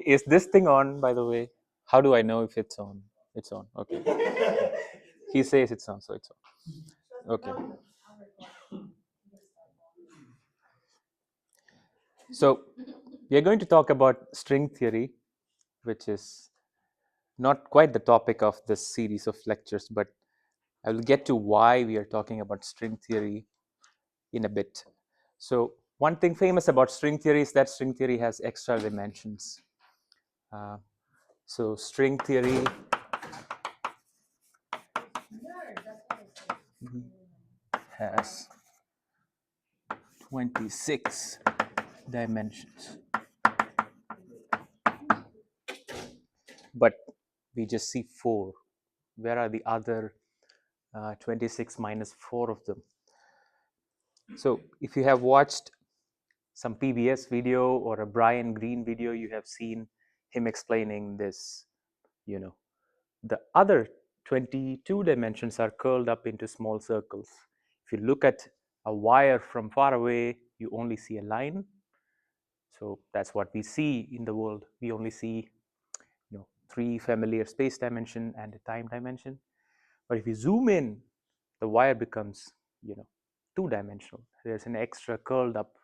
Is this thing on, by the way? How do I know if it's on? It's on. Okay. He says it's on, so it's on. Okay. So we are going to talk about string theory, which is not quite the topic of this series of lectures, but I will get to why we are talking about string theory in a bit. So one thing famous about string theory is that string theory has extra dimensions. So string theory has 26 dimensions, but we just see 4. Where are the other 26 minus 4 of them? So if you have watched some PBS video or a Brian Greene video, you have seen him explaining this. The other 22 dimensions are curled up into small circles. If you look at a wire from far away, you only see a line. So that's what we see in the world. We only see 3 familiar space dimension and a time dimension. But if you zoom in, the wire becomes 2-dimensional. There's an extra curled up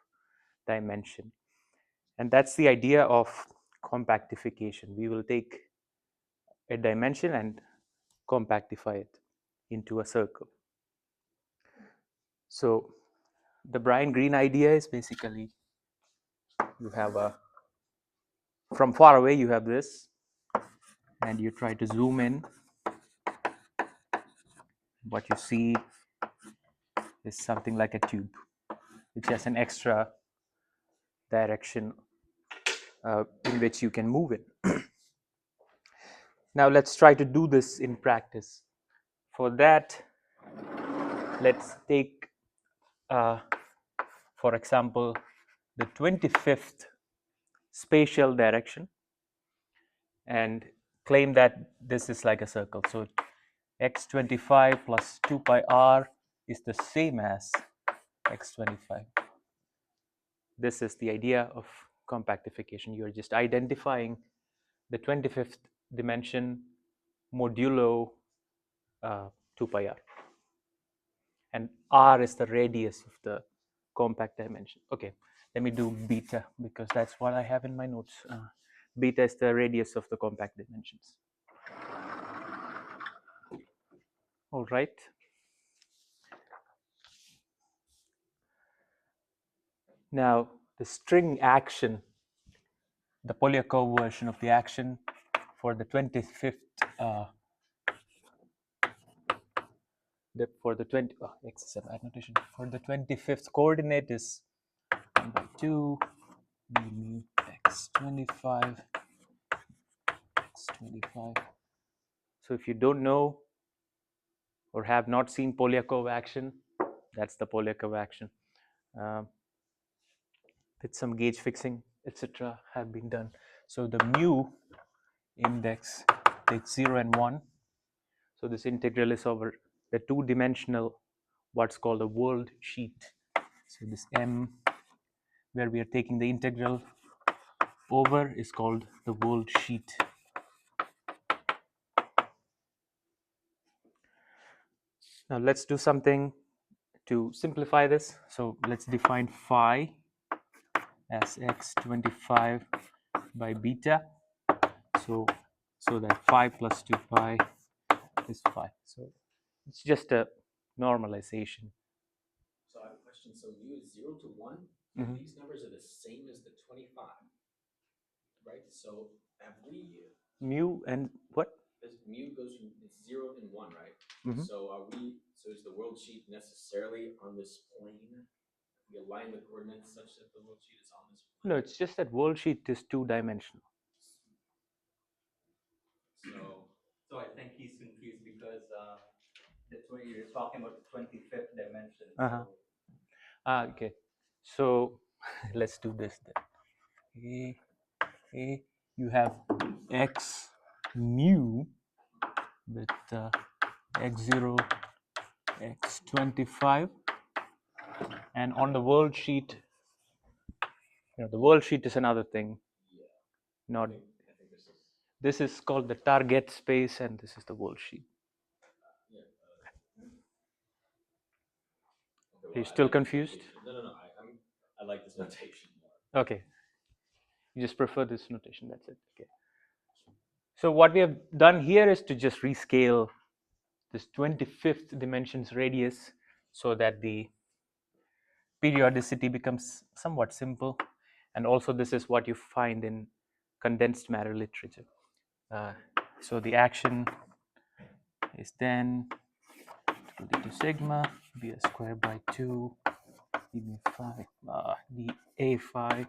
dimension. And that's the idea of compactification. We will take a dimension and compactify it into a circle. So the Brian Greene idea is basically you have from far away you have this, and you try to zoom in. What you see is something like a tube, which has an extra direction in which you can move it. Now let's try to do this in practice. For that, let's take, for example, the 25th spatial direction and claim that this is like a circle. So x25 plus 2 pi r is the same as x25. This is the idea of compactification. You're just identifying the 25th dimension modulo 2 pi r. And r is the radius of the compact dimension. Okay, let me do beta because that's what I have in my notes. Beta is the radius of the compact dimensions. All right. Now, the string action, the Polyakov version of the action for the 25th, for the 25th coordinate is 1 by 2 mu x25 x25. So if you don't know or have not seen Polyakov action, that's the Polyakov action. With some gauge fixing, etc., have been done. So the mu index takes 0 and 1. So this integral is over the 2-dimensional, what's called a world sheet. So this m, where we are taking the integral over, is called the world sheet. Now let's do something to simplify this. So let's define phi as x25 by beta. So that phi plus 2 pi is phi. So it's just a normalization. So I have a question. So mu is 0 to 1. Mhm. These numbers are the same as the 25, right? So have we? Mu and what? This mu goes from it's 0 and 1, right? Mhm. So are we? So is the world sheet necessarily on this plane? We align the coordinates such that the world sheet is on this plane. No, it's just that world sheet is 2-dimensional. So I think he's confused because that's where you're talking about the 25th dimension. Uh-huh. Okay. So let's do this then. You have x mu with x0, x25, and on the world sheet, the world sheet is another thing. Not I think this is this is called the target space, and this is the world sheet. yeah. Are you still confused? No. I like this notation more. Okay, you just prefer this notation. That's it. Okay. So what we have done here is to just rescale this 25th dimensions radius so that the periodicity becomes somewhat simple, and also this is what you find in condensed matter literature. So the action is then equal to sigma b squared by 2 d phi d a phi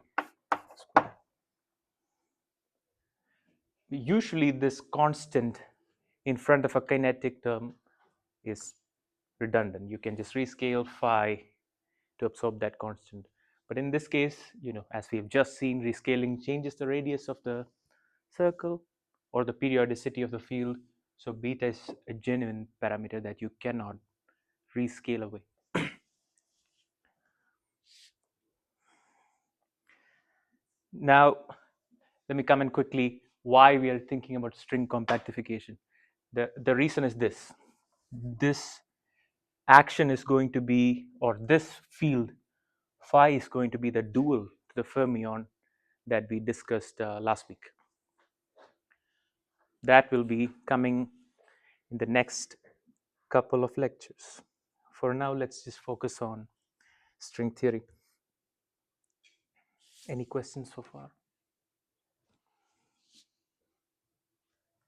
squared. Usually this constant in front of a kinetic term is redundant. You can just rescale phi to absorb that constant. But in this case, as we have just seen, rescaling changes the radius of the circle or the periodicity of the field. So beta is a genuine parameter that you cannot rescale away. Now, let me comment quickly why we are thinking about string compactification. The reason is this. This action is going to be, or this field phi is going to be the dual to the fermion that we discussed last week. That will be coming in the next couple of lectures. For now, let's just focus on string theory. Any questions so far?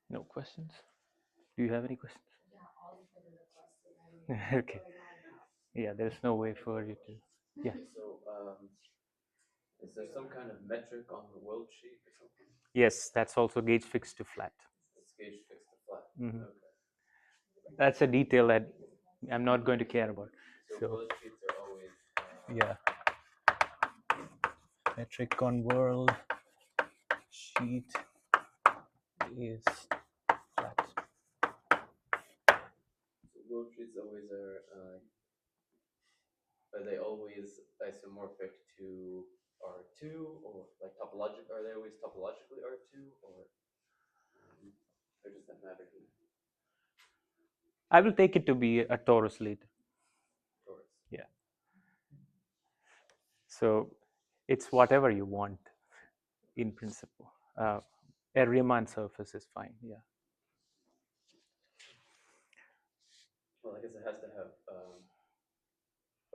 No questions? Do you have any questions? Okay. Yeah, there's no way for you to. Yeah. So, is there some kind of metric on the world sheet or something? Yes, that's also gauge fixed to flat. It's gauge fixed to flat. Mhm. Okay. That's a detail that I'm not going to care about. So world sheets are always. Yeah. Metric on world sheet is flat. So world sheets always are they always isomorphic to R2 or like topologic? Are they always topologically R2 or does that matter here? I will take it to be a torus later. Torus. Yeah. So it's whatever you want in principle. A Riemann surface is fine. Yeah. Well, I guess it has to have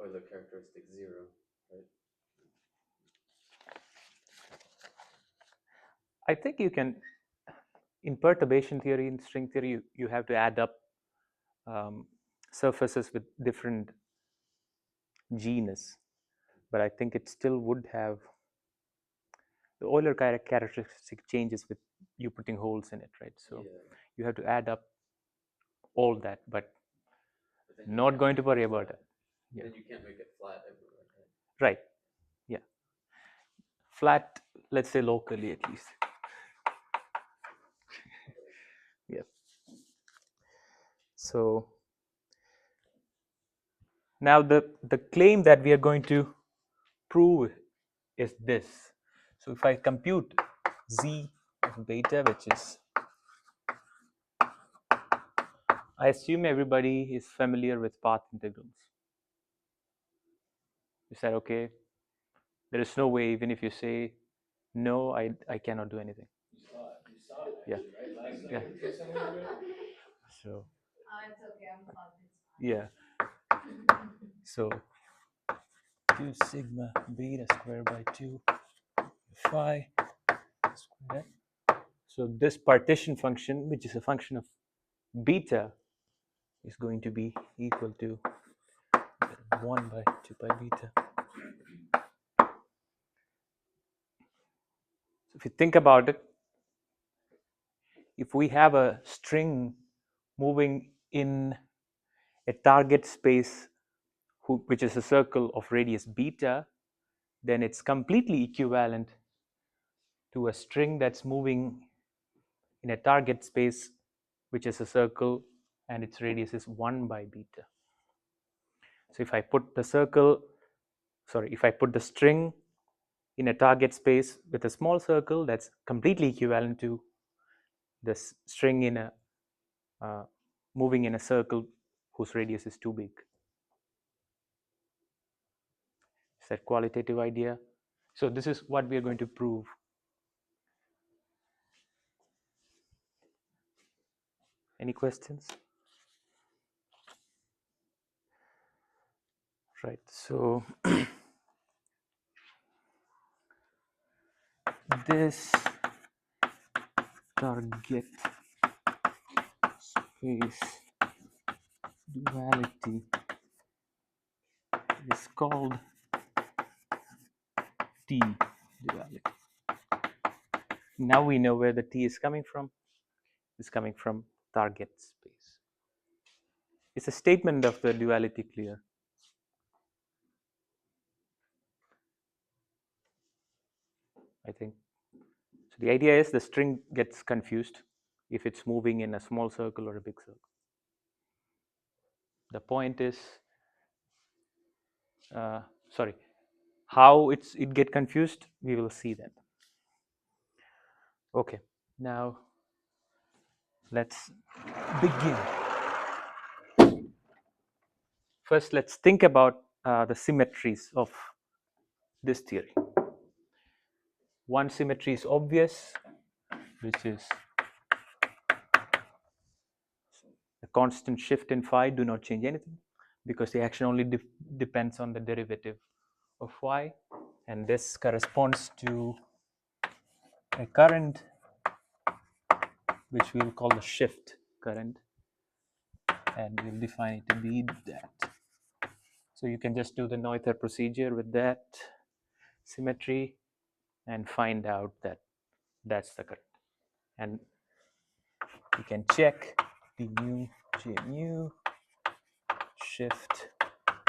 Euler characteristic 0, right? I think you can, in perturbation theory, in string theory, you have to add up surfaces with different genus, but I think it still would have the Euler characteristic changes with you putting holes in it, right? So you have to add up all that, but not going to worry about it. Yeah. Then you can't make it flat everywhere, right? Right. Yeah. Flat, let's say locally at least. Yeah. So now the claim that we are going to prove is this. So if I compute z of beta, which is, I assume everybody is familiar with path integrals. Is that okay? There is no way, even if you say no, I cannot do anything. You saw it Yeah. right? Yeah. So. It's okay. I'm fine. Yeah. So 2 sigma beta squared by 2 phi squared. So this partition function, which is a function of beta, is going to be equal to 1 by 2 pi beta. So if you think about it, if we have a string moving in a target space which is a circle of radius beta, then it's completely equivalent to a string that's moving in a target space which is a circle and its radius is 1 by beta. So if I put the string in a target space with a small circle that's completely equivalent to this string in a moving in a circle whose radius is too big. Is that qualitative idea? So this is what we are going to prove. Any questions? Right, so this target space duality is called T-duality. Now we know where the T is coming from. It's coming from target space. Is a statement of the duality clear? I think. So the idea is the string gets confused if it's moving in a small circle or a big circle. The point is, how it get confused, we will see that. Okay, now let's begin. First, let's think about the symmetries of this theory. One symmetry is obvious, which is the constant shift in phi do not change anything because the action only depends on the derivative of y, and this corresponds to a current which we'll call the shift current, and we'll define it to be that. So you can just do the Noether procedure with that symmetry and find out that that's the current. And you can check d mu j mu shift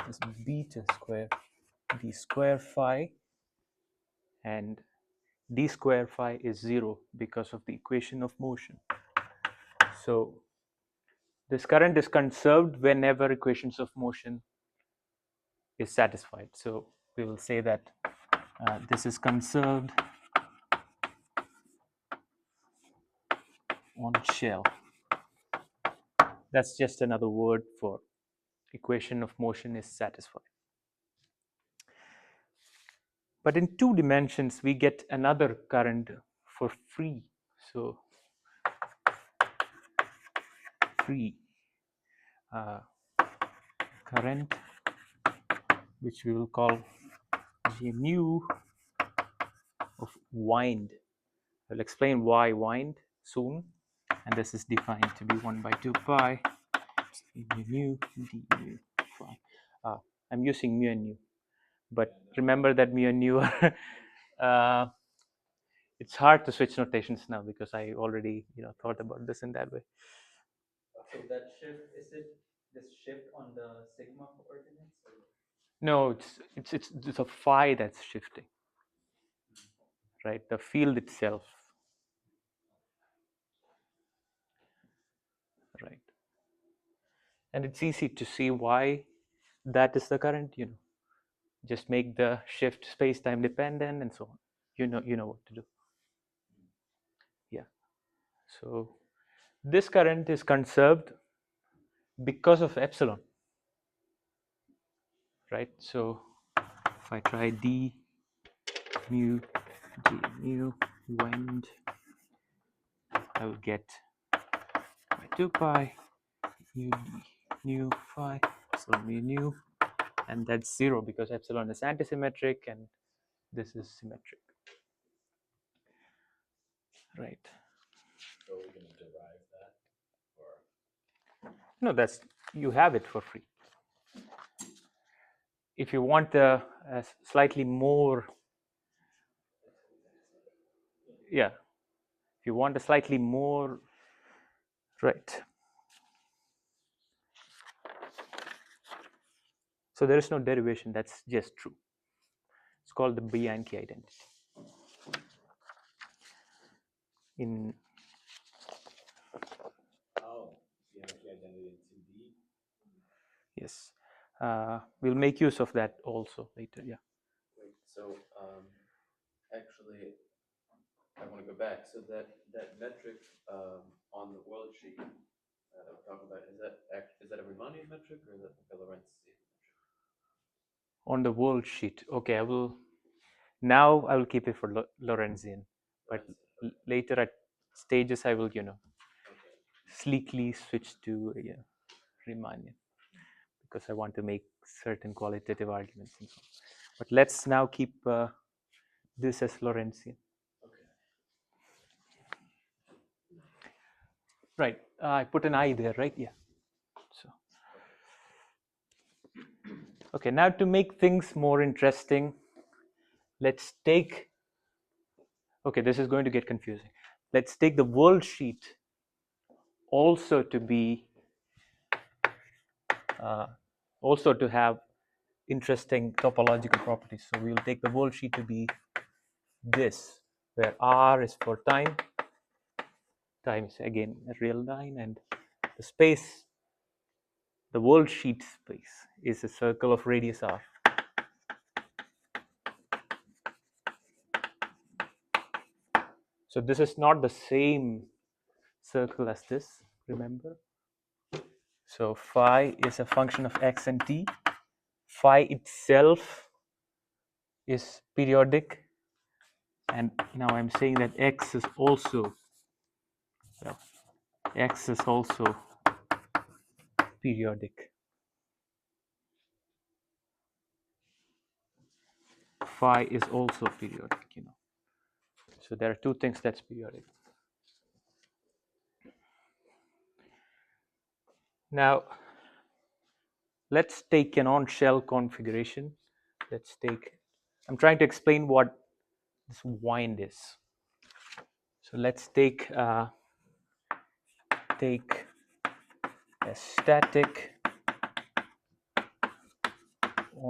is beta square d square phi, and d square phi is 0 because of the equation of motion. So this current is conserved whenever equations of motion is satisfied. So we will say that this is conserved on shell. That's just another word for equation of motion is satisfied. But in 2 dimensions, we get another current for free. So free current, which we will call G mu of wind. I'll explain why wind soon, and this is defined to be 1 by 2 pi mu d mu phi. I'm using mu and nu, but remember that mu and nu are it's hard to switch notations now because I already thought about this in that way. So that shift, is it this shift on the sigma coordinates? Or? No, it's a phi that's shifting, right? The field itself, right? And it's easy to see why that is the current. Just make the shift space-time dependent and so on. You know what to do. Yeah. So this current is conserved because of epsilon, right? So if I try d mu d mu wind, I will get by 2 pi mu d mu phi epsilon mu nu, and that's 0 because epsilon is antisymmetric and this is symmetric, right? So we're going to derive that, or No, that's you have it for free. If you want a slightly more, yeah, if you want a slightly more, right? So there is no derivation, that's just true. It's called the Bianchi identity. In Bianchi identity 2D. yes, we'll make use of that also later. Yeah. Wait, so actually, I want to go back. So that metric on the world sheet that we're talking about, is that a Riemannian metric or is that like a Lorentzian metric? On the world sheet. Okay, I will keep it for Lorentzian, but Lorentzian, okay. later at stages I will Okay. sleekly switch to Riemannian because I want to make certain qualitative arguments and so on. But let's now keep this as Lorentzian. Okay. Right. I put an I there, right? Yeah. So. Okay. Now to make things more interesting, let's take. Okay, this is going to get confusing. Let's take the world sheet also to be also to have interesting topological properties. So we will take the world sheet to be this, where R is for time is again a real line, and the space, the world sheet space, is a circle of radius R. So this is not the same circle as this, remember? So phi is a function of x and t. Phi itself is periodic, and now I'm saying that x is also periodic. Phi is also periodic, So there are two things that's periodic. Now, let's take an on-shell configuration. I'm trying to explain what this wind is. So let's take a static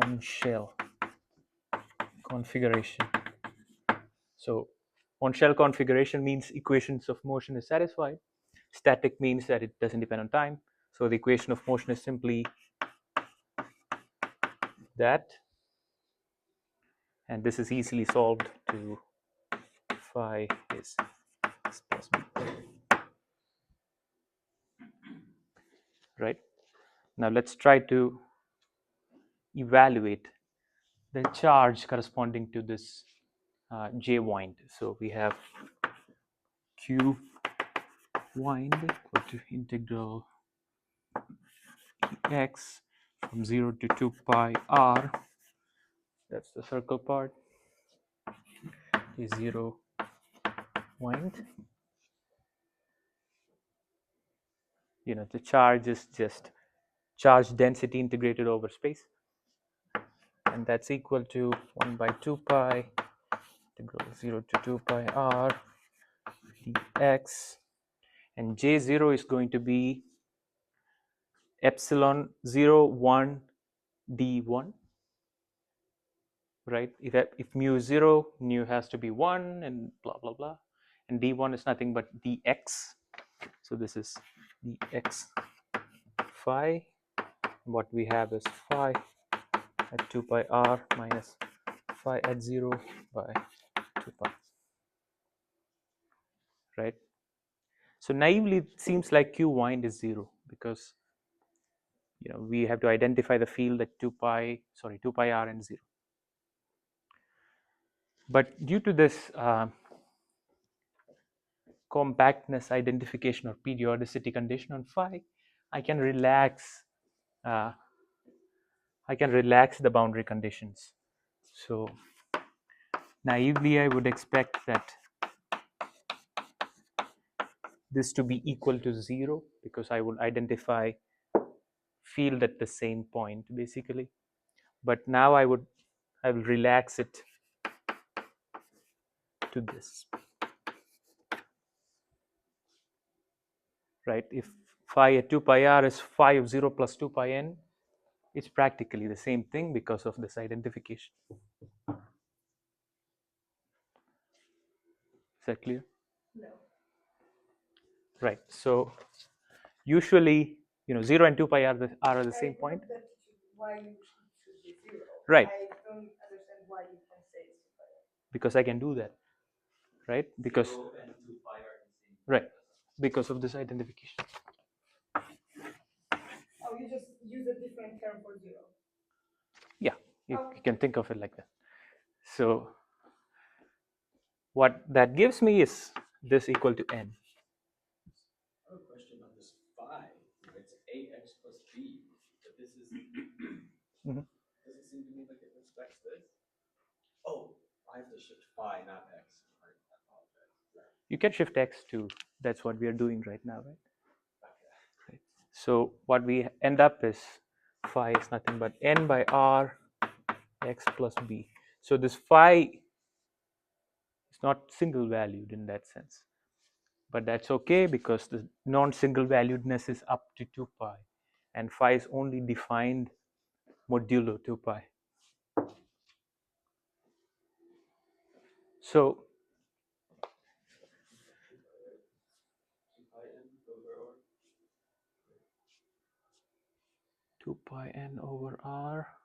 on-shell configuration. So on-shell configuration means equations of motion is satisfied. Static means that it doesn't depend on time. So the equation of motion is simply that, and this is easily solved to phi is x plus b. Right? Now let's try to evaluate the charge corresponding to this j wind. So we have q wind equal to integral x from 0 to 2 pi r. That's the circle part. Is 0 wind. The charge is just charge density integrated over space, and that's equal to 1 by 2 pi integral 0 to 2 pi r dx, and j0 is going to be epsilon 0 1 d1, right? If mu is 0, mu has to be 1 and blah blah blah, and d1 is nothing but dx. So this is dx phi. What we have is phi at 2 pi r minus phi at 0 by 2 pi, right? So naively it seems like q wind is 0 because we have to identify the field at 2 pi r and 0. But due to this compactness identification or periodicity condition on phi, I can relax the boundary conditions. So naively I would expect that this to be equal to 0 because I will identify field at the same point basically. But now I will relax it to this, right? If phi at 2 pi r is phi of 0 plus 2 pi n, it's practically the same thing because of this identification. Is that clear? No. Right. So usually, 0 and 2 pi are the same point. Why it should be 0. Right. I don't understand why you can say 2 pi r. because I can do that, right? Because 0 and 2 pi are the same. right, because of this identification. Oh, you just use a different term for 0. Yeah, you Oh. can think of it like that. So what that gives me is this equal to n. I have a question on this phi. It's ax plus b, but this is Mhm. doesn't seem to me like it respects this. Oh, I have to shift phi, not x. Right, I apologize. Sorry. You can shift x too. That's what we are doing right now, right? Okay. Right. So what we end up is phi is nothing but n by r x plus b. So this phi is not single valued in that sense, but that's okay because the non-single valuedness is up to 2 pi, and phi is only defined modulo 2 pi. So 2 pi n over r.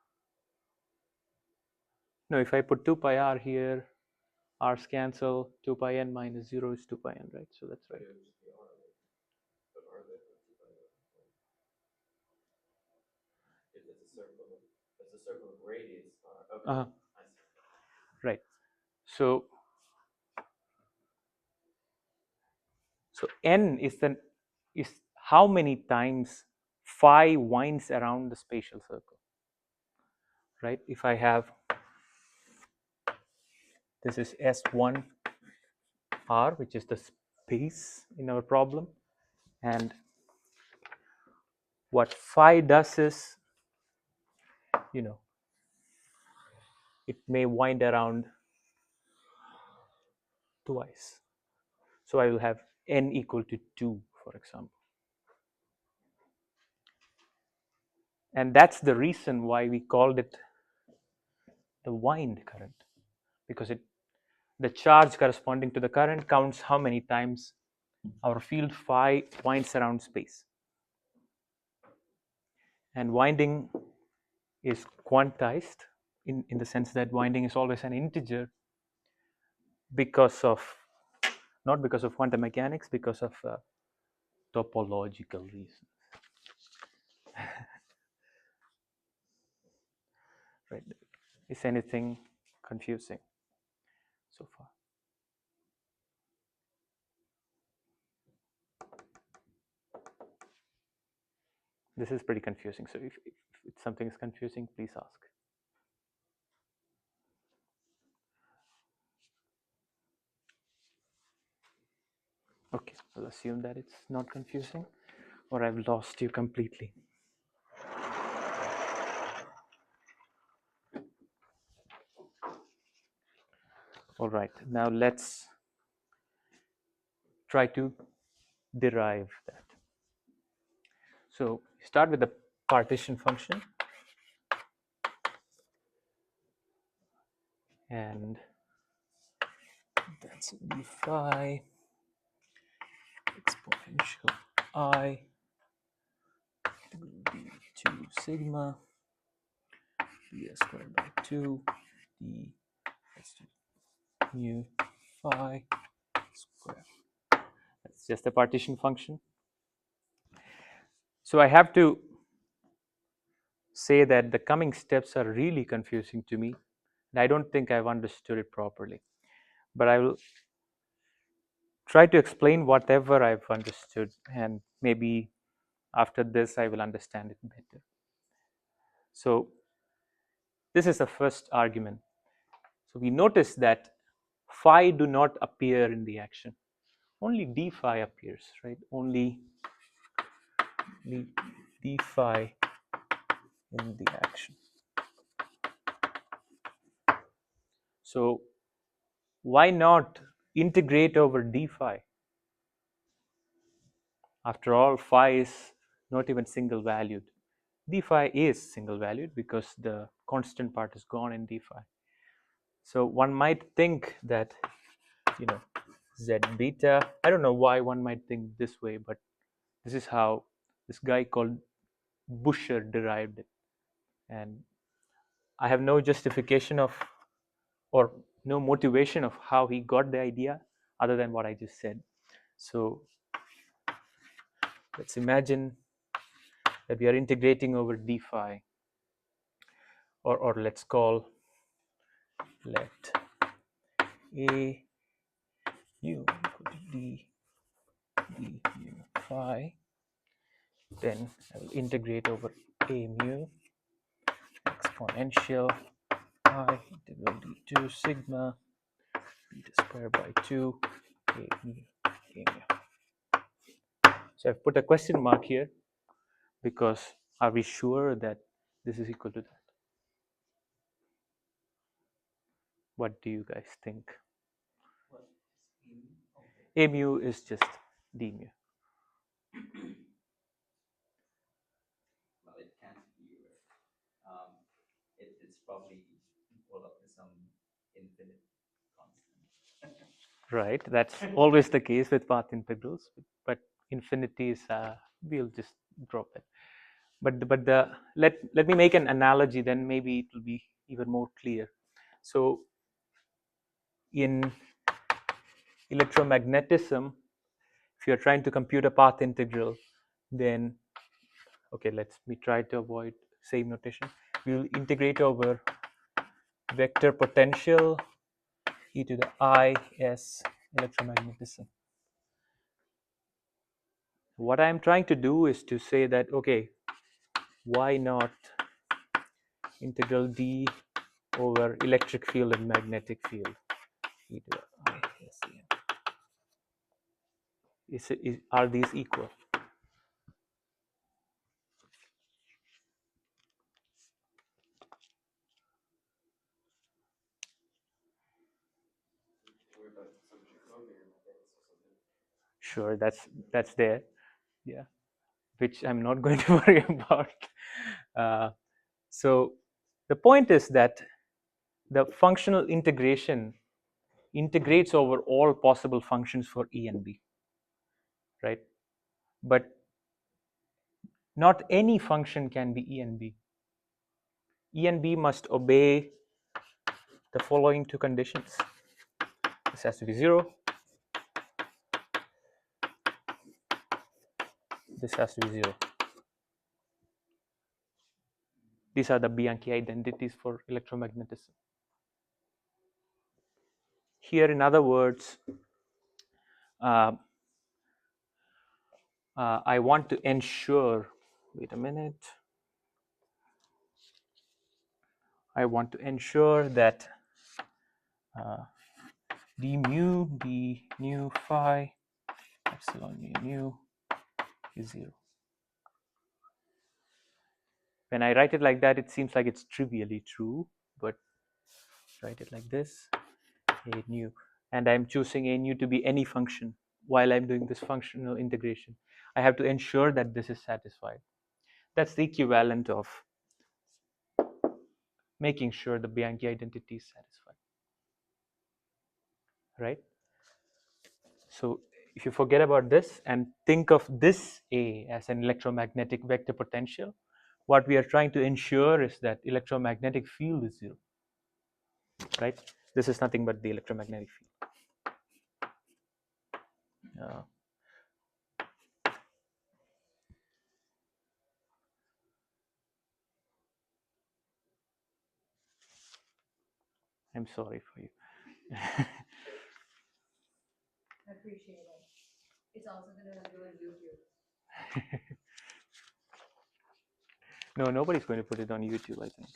No, if I put 2 pi r here, r's cancel, 2 pi n minus 0 is 2 pi n, right? So that's right. It's a circle of radius. Okay. Uh-huh. I see. Right. So n is how many times phi winds around the spatial circle, right? If I have this is S1 R, which is the space in our problem, and what phi does is, it may wind around twice. So I will have n equal to 2, for example. And that's the reason why we called it the wind current, because the charge corresponding to the current counts how many times our field phi winds around space. And winding is quantized in the sense that winding is always an integer not because of quantum mechanics, because of topological reasons. Right? Is anything confusing so far? This is pretty confusing. So if something is confusing, please ask. Okay, I'll assume that it's not confusing, or I've lost you completely. All right, now let's try to derive that. So start with the partition function, and that's d phi exponential I d2 sigma d squared by 2 d mu phi square. That's just the partition function. So I have to say that the coming steps are really confusing to me, and I don't think I've understood it properly. But I will try to explain whatever I've understood, and maybe after this I will understand it better. So this is the first argument. So we notice that phi do not appear in the action. Only d phi appears, right? Only d phi in the action. So why not integrate over d phi? After all, phi is not even single valued. D phi is single valued because the constant part is gone in d phi. So one might think that, z beta, I don't know why one might think this way, but this is how this guy called Busher derived it. And I have no justification of, or no motivation of how he got the idea other than what I just said. So let's imagine that we are integrating over d phi, or let's call let a mu equal to d mu phi. Then I will integrate over a mu exponential I integral d2 sigma beta square by 2 a mu a mu. So I've put a question mark here because are we sure that this is equal to that? What do you guys think? What is in? Okay. A mu is just d mu. Well, it can't be. It's probably equal up to some infinite constant. Right, that's always the case with path integrals, but infinity is we'll just drop it. But let me make an analogy, then maybe it will be even more clear. So in electromagnetism, if you're trying to compute a path integral, then okay, let's me try to avoid same notation. We'll integrate over vector potential e to the I s electromagnetism. What I'm trying to do is to say that, okay, why not integral d over electric field and magnetic field e to the I s e n. Are these equal? Worry about some Jacobian things or something. Sure, that's there, yeah, which I'm not going to worry about. So the point is that the functional integration integrates over all possible functions for E and B, right? But not any function can be E and B. E and B must obey the following two conditions. This has to be 0. This has to be 0. These are the Bianchi identities for electromagnetism. Here, in other words, I want to ensure, wait a minute, I want to ensure that d mu, d nu phi, epsilon mu is 0. When I write it like that, it seems like it's trivially true, but write it like this, a nu, and I'm choosing a nu to be any function while I'm doing this functional integration. I have to ensure that this is satisfied. That's the equivalent of making sure the Bianchi identity is satisfied, right? So if you forget about this and think of this A as an electromagnetic vector potential, what we are trying to ensure is that electromagnetic field is 0, right? This is nothing but the electromagnetic field. I'm sorry for you. I appreciate it. It's also gonna ruin YouTube. No, nobody's going to put it on YouTube, I think.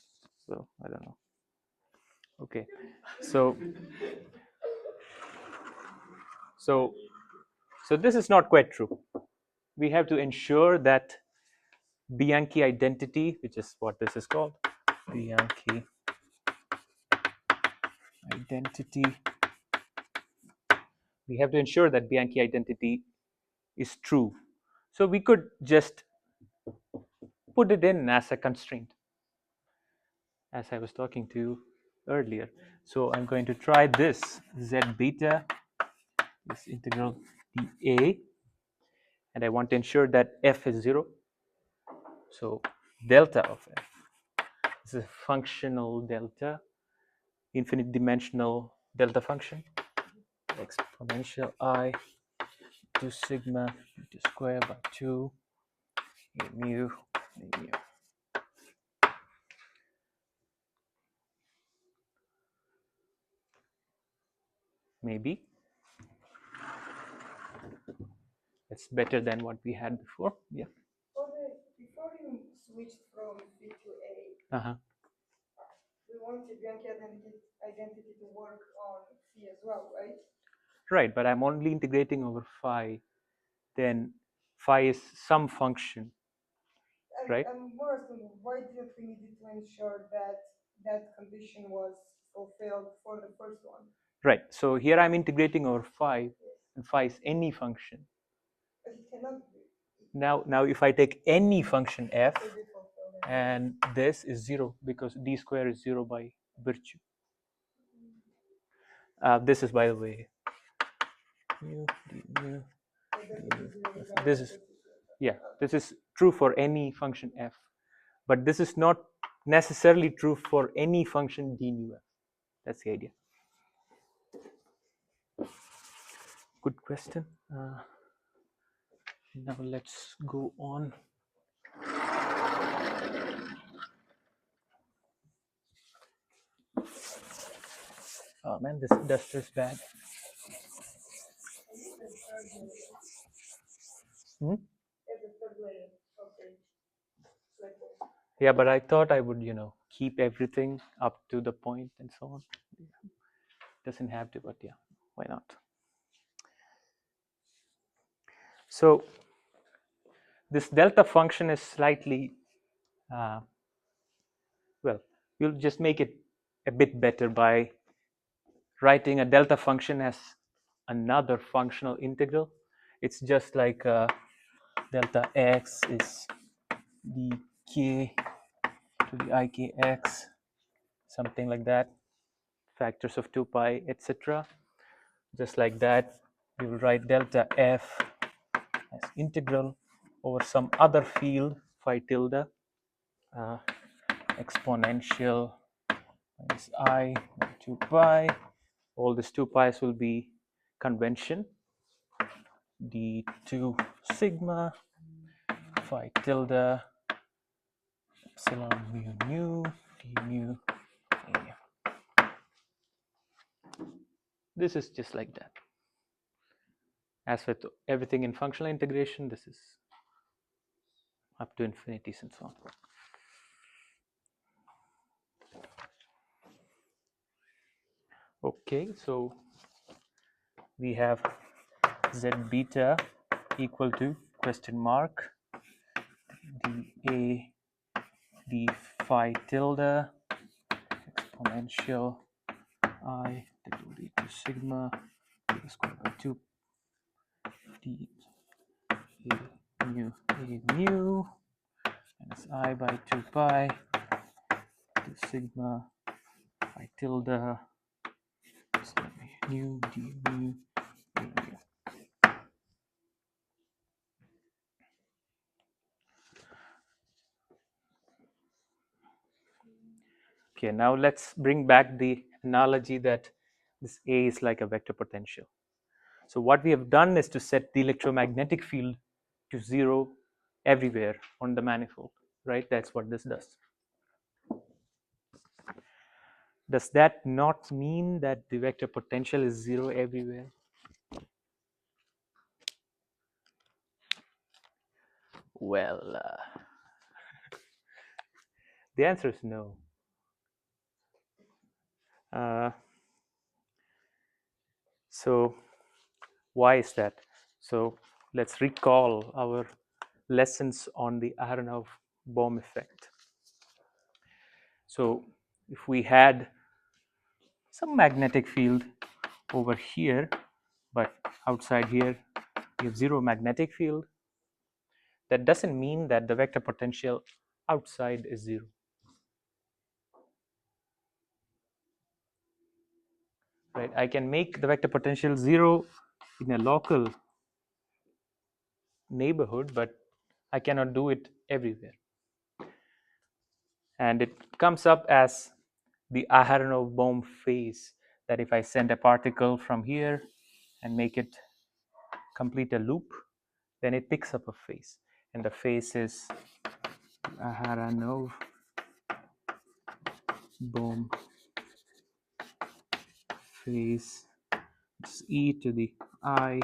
So I don't know. Okay, so this is not quite true. We have to ensure that Bianchi identity, which is what this is called, Bianchi identity. We have to ensure that Bianchi identity is true. So we could just put it in as a constraint, as I was talking to you earlier. So I'm going to try this z beta, this integral dA, and I want to ensure that f is 0. So delta of f, this is a functional delta, infinite dimensional delta function, exponential I 2 sigma into square by 2 a mu a mu. Maybe it's better than what we had before. Yeah. Before you switched from V to A, Uh-huh. we wanted Bianchi identity to work on C as well, right? Right, but I'm only integrating over phi. Then phi is some function, right? I'm more asking, why didn't we need to ensure that that condition was fulfilled for the first one? Right. So here I'm integrating over phi, and phi is any function. But it cannot be. Now if I take any function f, So they fulfill that. and this is 0 because d square is 0 by virtue. This is, by the way, mu d mu. This is, yeah, this is true for any function f, but this is not necessarily true for any function d nu f. That's the idea. Good question. Now let's go on. Oh man, this dust is bad. Hmm? Yeah, but I thought I would, keep everything up to the point and so on. Doesn't have to, but yeah, why not? So this delta function is slightly, well, we'll just make it a bit better by writing a delta function as another functional integral. It's just like delta x is dk to the ikx, something like that, factors of 2 pi, etc. Just like that, we will write delta f as integral over some other field phi tilde exponential minus I by 2 pi. All these 2 pi's will be convention d2 sigma phi tilde epsilon mu nu d mu a. This is just like that. As with everything in functional integration, this is up to infinities and so on. Okay, so we have z beta equal to question mark dA d phi tilde exponential I d2 sigma to the square by 2 d a mu minus I by 2 pi to sigma phi tilde mu d mu a mu. Okay, now let's bring back the analogy that this A is like a vector potential. So what we have done is to set the electromagnetic field to 0 everywhere on the manifold, right? That's what this does. Does that not mean that the vector potential is 0 everywhere? Well, the answer is no. So why is that? So let's recall our lessons on the Aharonov-Bohm effect. So if we had some magnetic field over here, but outside here we have 0 magnetic field, that doesn't mean that the vector potential outside is 0. Right? I can make the vector potential 0 in a local neighborhood, but I cannot do it everywhere. And it comes up as the Aharonov-Bohm phase that if I send a particle from here and make it complete a loop, then it picks up a phase. And the phase is Aharonov Bohm phase. It's e to the I,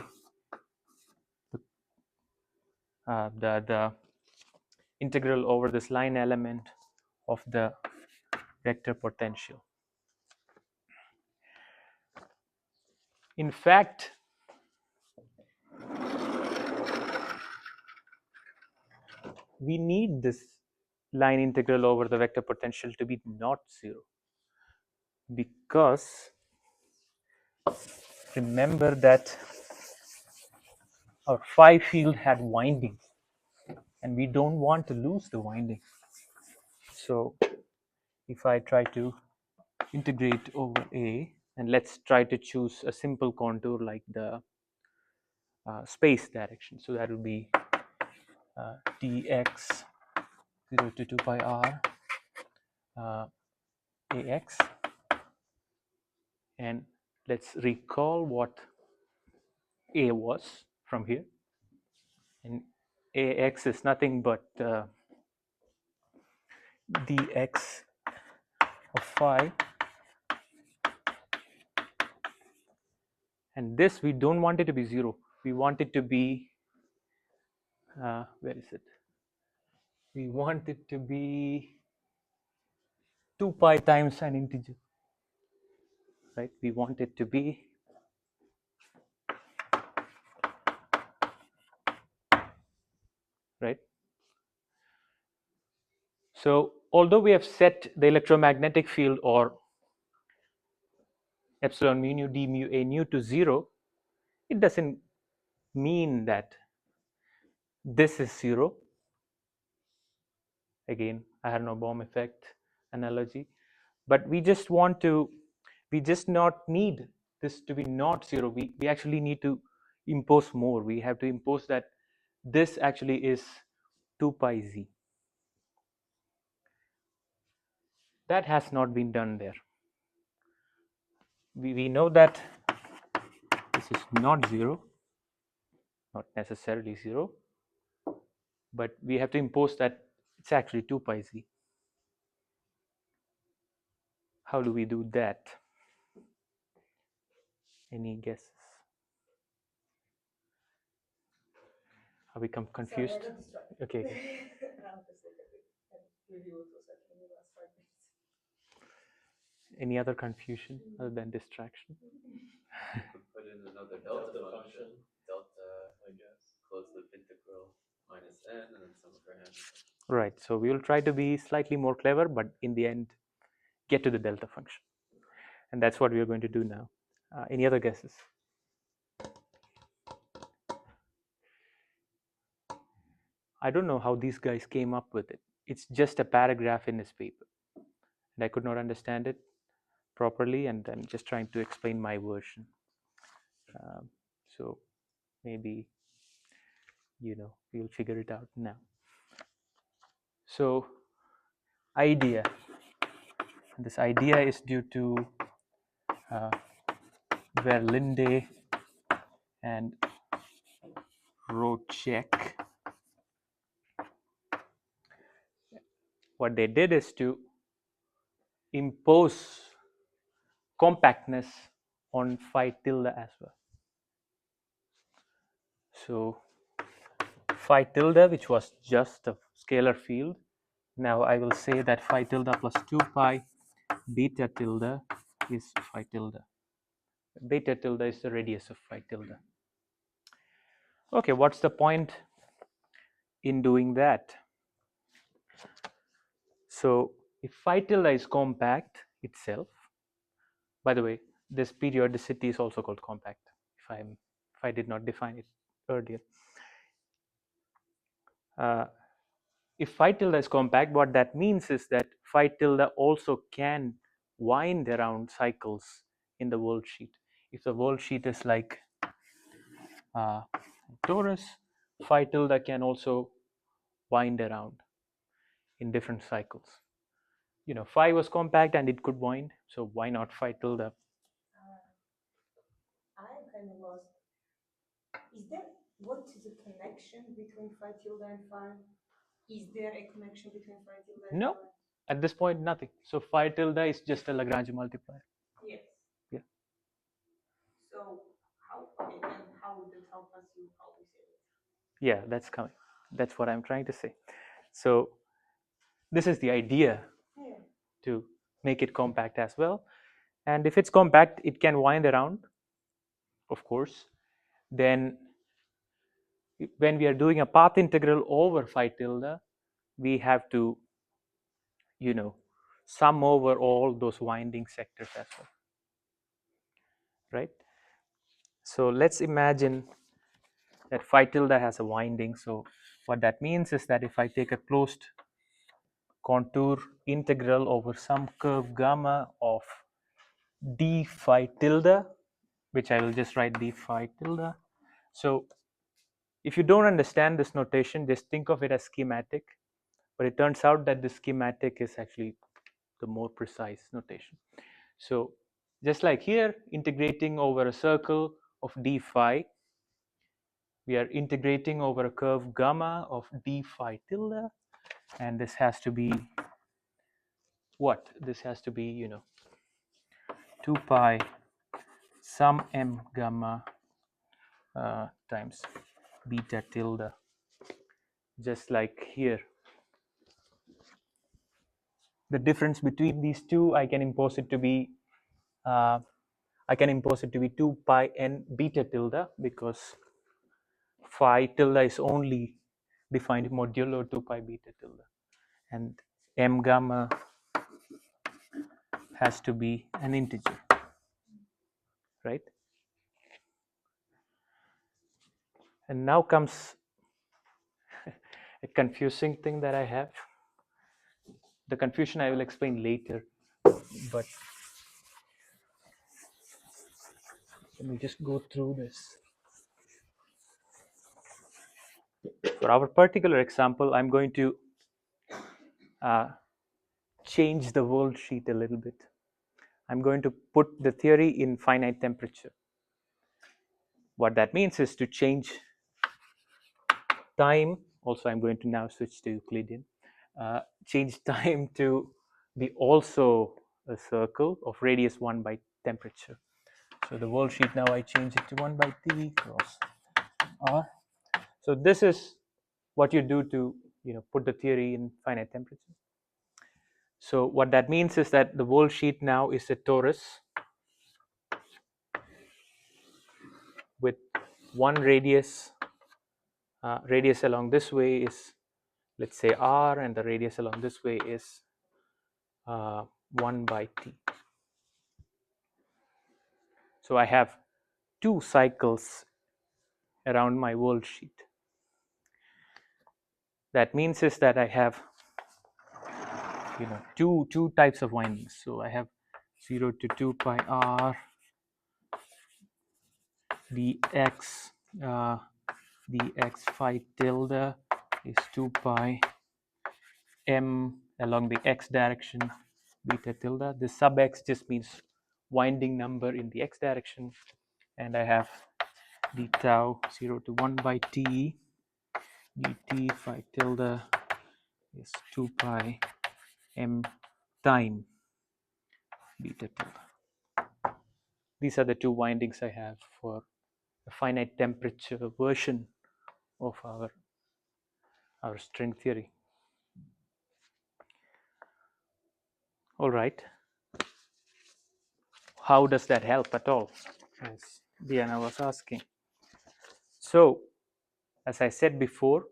the integral over this line element of the vector potential. In fact, we need this line integral over the vector potential to be not zero, because remember that our phi field had winding and we don't want to lose the winding. So if I try to integrate over A, and let's try to choose a simple contour like the space direction. So that will be dx 0 to 2 pi r ax, and let's recall what A was from here, and ax is nothing but dx of phi, and this we don't want it to be 0, we want it to be where is it, we want it to be 2 pi times an integer, right? We want it to be right. So although we have set the electromagnetic field or epsilon mu nu d mu a nu to 0, it doesn't mean that this is 0. Again, I had no Bohm effect analogy, but we just not need this to be not 0. We actually need to impose more. We have to impose that this actually is 2 pi z. That has not been done there. We know that this is not 0, not necessarily 0, but we have to impose that it's actually 2 pi z. How do we do that? Any guesses? Have we come confused? Sorry, I got distracted. Okay. I'll just look at it and review it for a second in the last 5 minutes. Any other confusion other than distraction? Put in another delta function, delta, I guess, close loop integral minus n, and then sum of random. Right. So we will try to be slightly more clever, but in the end, get to the delta function. And that's what we are going to do now. Any other guesses? I don't know how these guys came up with it. It's just a paragraph in his paper. And I could not understand it properly, and I'm just trying to explain my version. So maybe, we'll figure it out now. So, idea. This idea is due to Verlinde and Rocek. What they did is to impose compactness on phi tilde as well. So phi tilde, which was just a scalar field, now I will say that phi tilde plus 2 pi beta tilde is phi tilde. Beta tilde is the radius of phi tilde. Okay, what's the point in doing that? So if phi tilde is compact itself, by the way, this periodicity is also called compact, if I did not define it earlier. If phi tilde is compact, what that means is that phi tilde also can wind around cycles in the world sheet. If the world sheet is like torus, phi tilde can also wind around in different cycles. Phi was compact and it could wind, so why not phi tilde? kind of lost. What is the connection between phi tilde and phi? Is there a connection between phi tilde and No. phi? At this point, nothing. So phi tilde is just a Lagrange multiplier. Yes. Yeah. So how would it help us? You always say it. Yeah, that's coming. That's what I'm trying to say. So this is the idea Yeah. to make it compact as well. And if it's compact, it can wind around, of course. Then when we are doing a path integral over phi tilde, we have to, sum over all those winding sectors as well, right? So let's imagine that phi tilde has a winding. So what that means is that if I take a closed contour integral over some curve gamma of d phi tilde, which I will just write d phi tilde. So if you don't understand this notation, just think of it as schematic, but it turns out that the schematic is actually the more precise notation. So just like here, integrating over a circle of d phi, we are integrating over a curve gamma of d phi tilde, and this has to be what? This has to be, 2 pi sum m gamma times beta tilde, just like here. The difference between these two, I can impose it to be 2 pi n beta tilde, because phi tilde is only defined modulo 2 pi beta tilde, and m gamma has to be an integer, right? And now comes a confusing thing that I have. The confusion I will explain later, but let me just go through this. For our particular example, I'm going to change the world sheet a little bit. I'm going to put the theory in finite temperature. What that means is to change time. Also, I'm going to now switch to Euclidean. Change time to be also a circle of radius 1 by temperature. So the world sheet now I change it to 1 by T cross R. So this is what you do to put the theory in finite temperature. So what that means is that the world sheet now is a torus with one radius. Radius along this way is, let's say, R, and the radius along this way is 1 by T. So I have two cycles around my world sheet. That means is that I have two types of windings. So I have 0 to 2 pi R dx dx phi tilde is 2 pi m along the x direction beta tilde. The sub x just means winding number in the x direction, and I have d tau 0 to 1 by t dt phi tilde is 2 pi m time beta tilde. These are the two windings I have for the finite temperature version of our string theory. All right. How does that help at all, as Diana was asking? So, as I said before,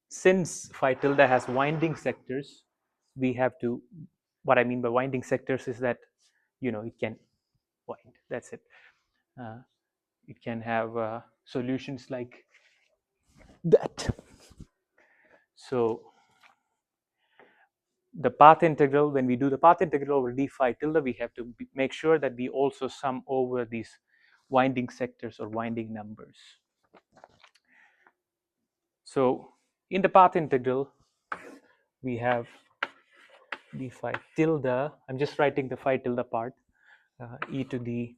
since phi tilde has winding sectors, we have to, what I mean by winding sectors is that, it can wind. That's it. It can have solutions like that. So the path integral, when we do the path integral over d phi tilde, we have to make sure that we also sum over these winding sectors or winding numbers. So in the path integral, we have d phi tilde. I'm just writing the phi tilde part, e to the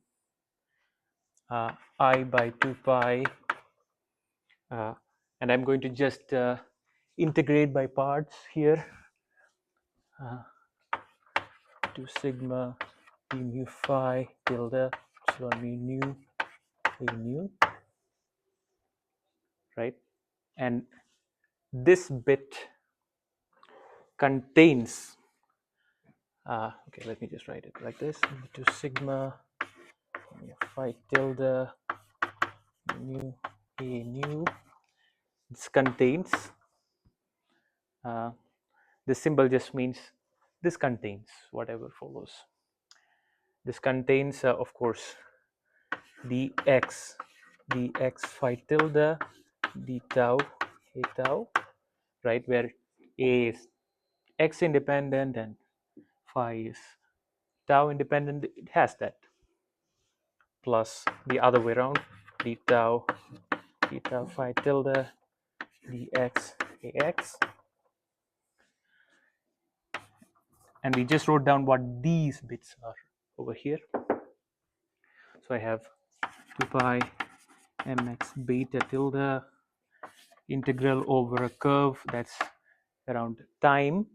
I by 2 pi, and I'm going to just integrate by parts here, 2 sigma e mu phi tilde epsilon mu nu a nu, right? And this bit contains, okay, let me just write it like this, 2 sigma mu phi tilde mu a nu. This contains, this symbol just means this contains whatever follows. This contains, of course, dx phi tilde d tau a tau, right, where a is x independent and phi is tau independent. It has that, plus the other way around, d tau phi tilde dx ax. And we just wrote down what these bits are over here. So I have 2 pi mx beta tilde integral over a curve that's around time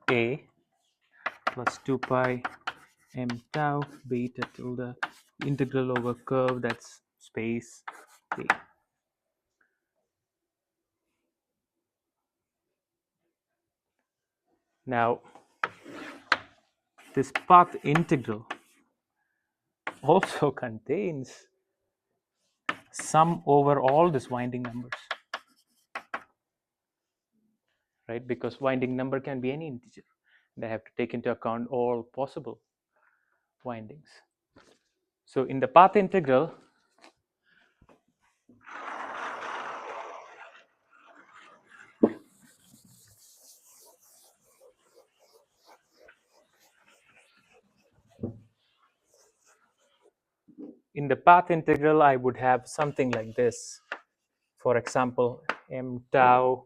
a plus 2 pi m tau beta tilde integral over curve that's space a. Now, this path integral also contains sum over all these winding numbers, right? Because winding number can be any integer. And I have to take into account all possible windings. So in the path integral, I would have something like this. For example, m tau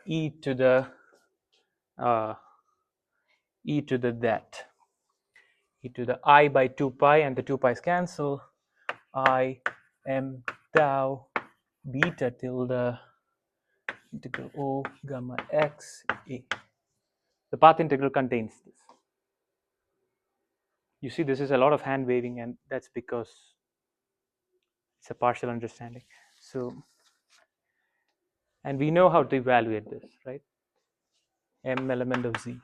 e to the uh, e to the that, e to the I by 2 pi, and the 2 pi's cancel, I m tau beta tilde integral o gamma x a. The path integral contains this. You see, this is a lot of hand waving, and that's because it's a partial understanding. So, and we know how to evaluate this, right? M element of z.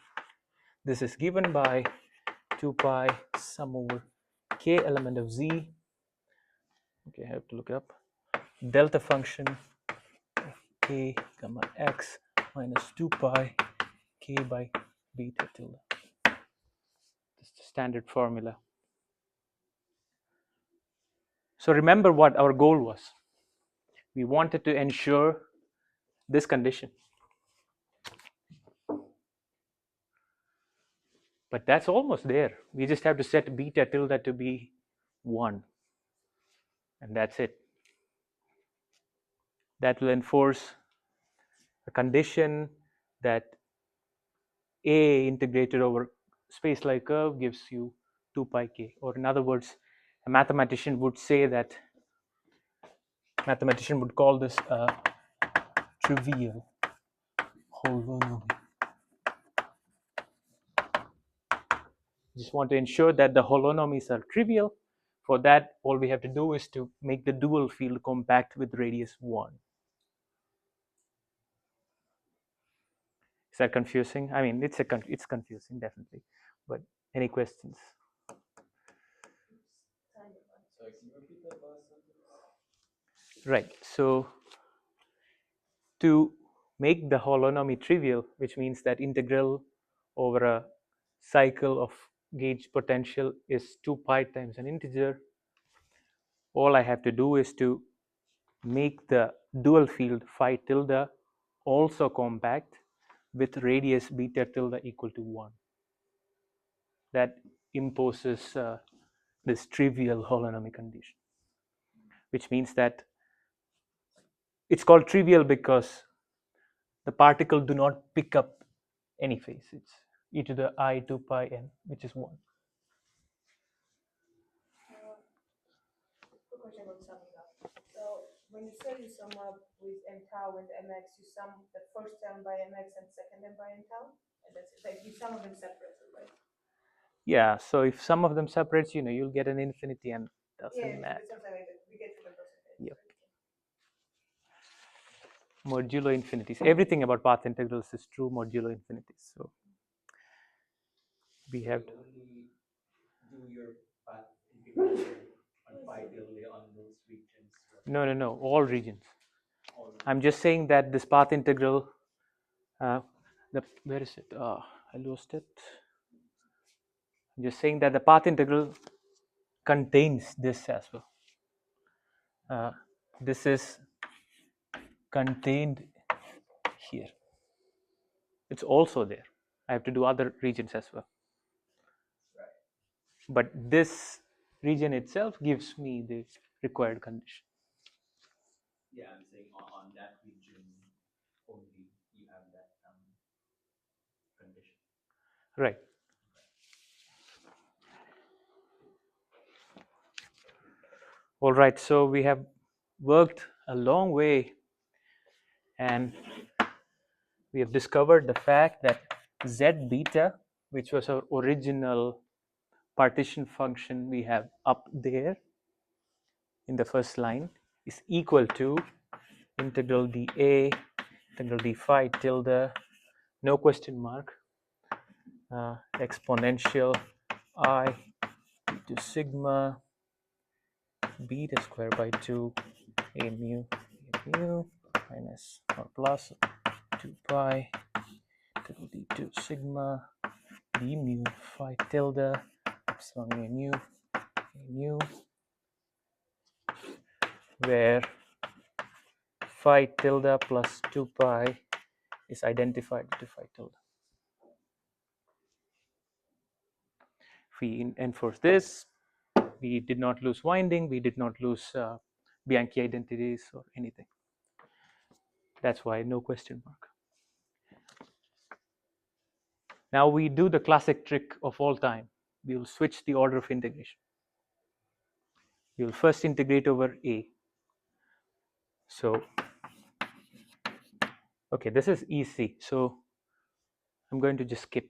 This is given by 2 pi sum over k element of z. Okay, I have to look it up. Delta function of k gamma x minus 2 pi k by beta tilde. This is the standard formula. So remember what our goal was. We wanted to ensure this condition. But that's almost there. We just have to set beta tilde to be 1. And that's it. That will enforce a condition that A integrated over space-like curve gives you 2 pi k. Or in other words, a mathematician would say that, mathematician would call this a trivial holonomy. Just want to ensure that the holonomies are trivial. For that, all we have to do is to make the dual field compact with radius 1. Is that confusing? I mean, it's confusing, definitely. But any questions? Sorry, can you repeat that last sentence? Right. So to make the holonomy trivial, which means that integral over a cycle of gauge potential is 2 pi times an integer, all I have to do is to make the dual field phi tilde also compact with radius beta tilde equal to 1. That imposes this trivial holonomy condition, which means that it's called trivial because the particle do not pick up any phase. It's e to the I 2 pi n, which is 1. when you say you sum up with m tau and mx, you sum the first term by mx and second term by m tau, and that's it. Like you sum of them separately, right? Yeah, so if some of them separates, you'll get an infinity and doesn't Yeah, matter. it's something like that. We get to the percentage. Yep. Modulo infinities. Everything about path integrals is true modulo infinities. So we have You only do your path integration on phi tilde on those regions. no, all regions. All I'm just saying that this path integral, where is it? I lost it. I'm just saying that the path integral contains this as well. This is contained here. It's also there. I have to do other regions as well. right. But this region itself gives me the required condition. Yeah, I'm saying on that region only you have that condition. Right. All right, so we have worked a long way and we have discovered the fact that z beta, which was our original partition function we have up there in the first line, is equal to integral dA, integral d phi tilde, no question mark, exponential I to sigma beta square by 2 a mu minus or plus 2 pi integral d2 sigma d mu phi tilde epsilon a mu, where phi tilde plus 2 pi is identified to phi tilde. If we enforce this, we did not lose winding, we did not lose Bianchi identities or anything. That's why no question mark. Now we do the classic trick of all time. We will switch the order of integration. We will first integrate over A. So, okay, this is easy. So I'm going to just skip.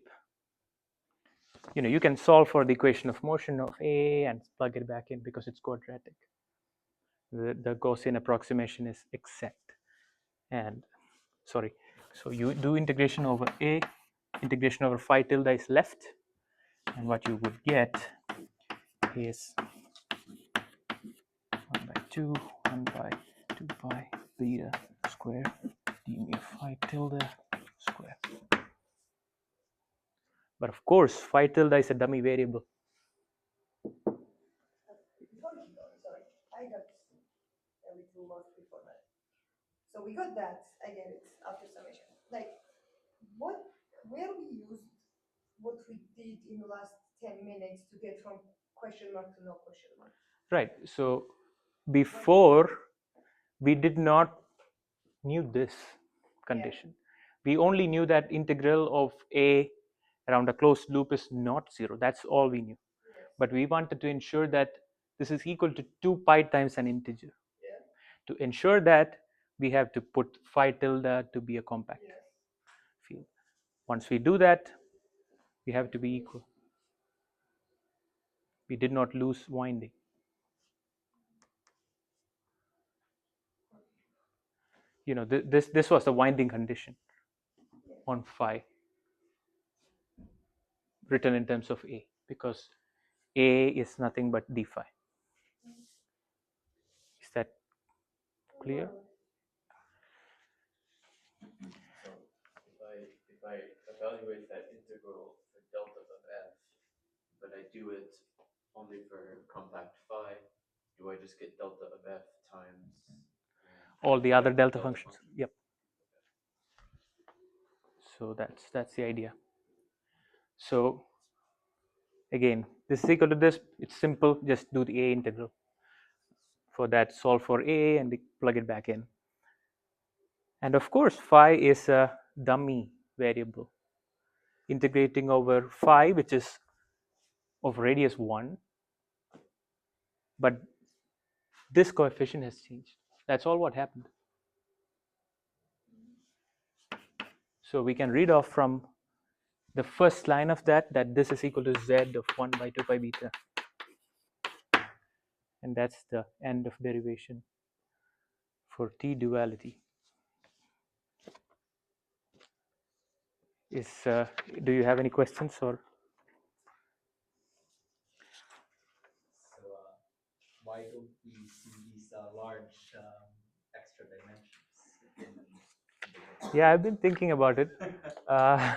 You can solve for the equation of motion of A and plug it back in because it's quadratic. The Gaussian approximation is exact. And sorry, so you do integration over A, integration over phi tilde is left, and what you would get is 1 by 2, 1 by 2 pi beta square d mu phi tilde square. But of course, phi tilde is a dummy variable. Sorry, I got a little lost before that. So we got that. I get it after summation. Like, where we used what we did in the last 10 minutes to get from question mark to no question mark. Right. So before we did not knew this condition. We only knew that integral of A around a closed loop is not 0. That's all we knew. Yes. But we wanted to ensure that this is equal to 2 pi times an integer. Yeah. To ensure that, we have to put phi tilde to be a compact Yes. field. Once we do that, we have to be equal. We did not lose winding. This was the winding condition on phi written in terms of A, because A is nothing but d phi. Is that clear? So if I evaluate that integral for delta of f, but I do it only for compact phi, do I just get delta of f times All the other delta functions. Yep. So that's the idea. So again, this is equal to this. It's simple. Just do the A integral. For that, solve for A and plug it back in. And of course, phi is a dummy variable. Integrating over phi, which is of radius 1, but this coefficient has changed. That's all what happened. So we can read off from the first line of that this is equal to z of 1 by 2 pi beta. And that's the end of derivation for T-duality. Do you have any questions or? So why don't we see these large extra dimensions in the Yeah, I've been thinking about it. Uh,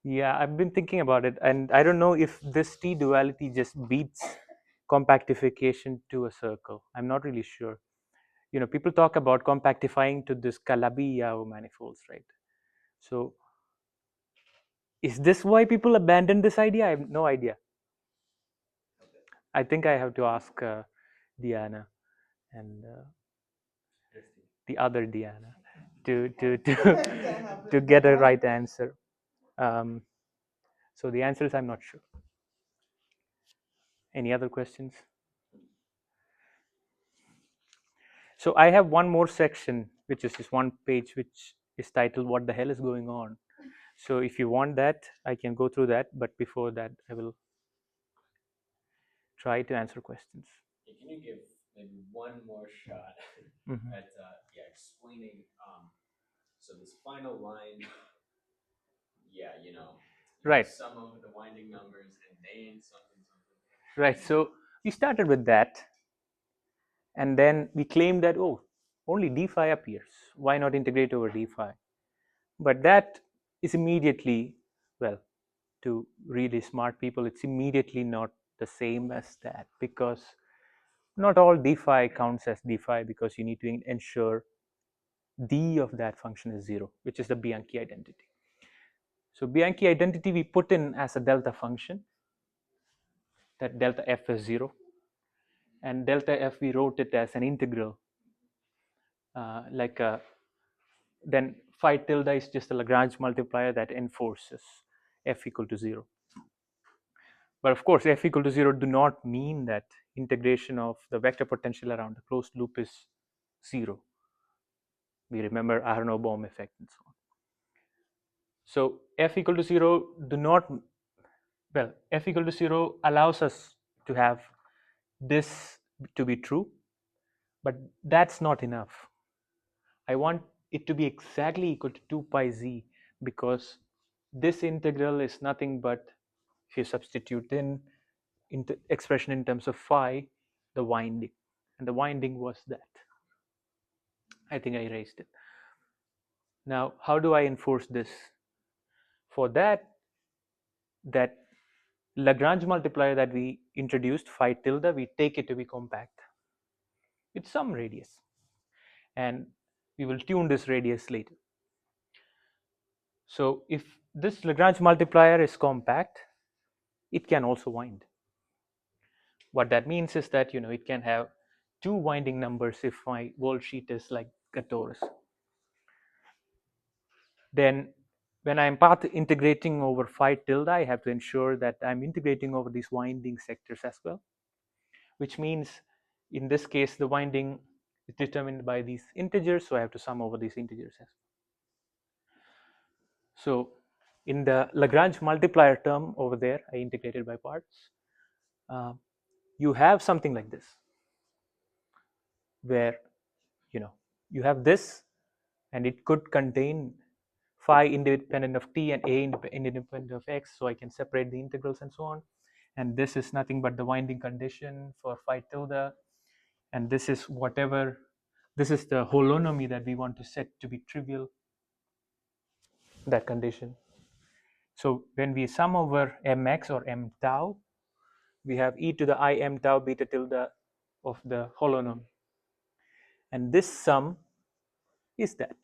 yeah, I've been thinking about it, and I don't know if this T-duality just beats compactification to a circle. I'm not really sure. People talk about compactifying to this Calabi-Yau manifolds, right? So is this why people abandoned this idea? I have no idea. I think I have to ask Diana and the other Diana to get a right answer. So the answer is I'm not sure. Any other questions? So I have one more section, which is just one page, which is titled "What the hell is going on?" So if you want that, I can go through that. But before that, I will try to answer questions. Can you give maybe one more shot Mhm. at explaining? So this final line, Right. sum over the winding numbers and then something something. Right. So we started with that, and then we claimed that only d phi appears. Why not integrate over d phi? But that is immediately, well, to really smart people, it's immediately not the same as that, because not all d phi counts as d phi, because you need to ensure d of that function is 0, which is the Bianchi identity. So Bianchi identity we put in as a delta function, that delta f is 0, and delta f we wrote it as an integral, then phi tilde is just a Lagrange multiplier that enforces f equal to 0. But of course, f equal to 0 do not mean that integration of the vector potential around the closed loop is 0. We remember Aharonov-Bohm effect and so on. So f equal to 0 f equal to 0 allows us to have this to be true, but that's not enough. I want it to be exactly equal to 2 pi z, because this integral is nothing but, if you substitute in expression in terms of phi, the winding, and the winding was that. I think I erased it. Now, how do I enforce this? For that Lagrange multiplier that we introduced, phi tilde, we take it to be compact with some radius, and we will tune this radius later. So if this Lagrange multiplier is compact, it can also wind. What that means is that it can have two winding numbers if my world sheet is like a torus. Then when I'm path integrating over phi tilde, I have to ensure that I'm integrating over these winding sectors as well, which means in this case the winding is determined by these integers, so I have to sum over these integers as well. So in the Lagrange multiplier term over there, I integrated by parts. You have something like this, where you have this, and it could contain phi independent of t and a independent of x, so I can separate the integrals and so on. And this is nothing but the winding condition for phi tilde, and this is the holonomy that we want to set to be trivial, that condition. So when we sum over mx or m tau, we have e to the I m tau beta tilde of the holonomy, and this sum is that.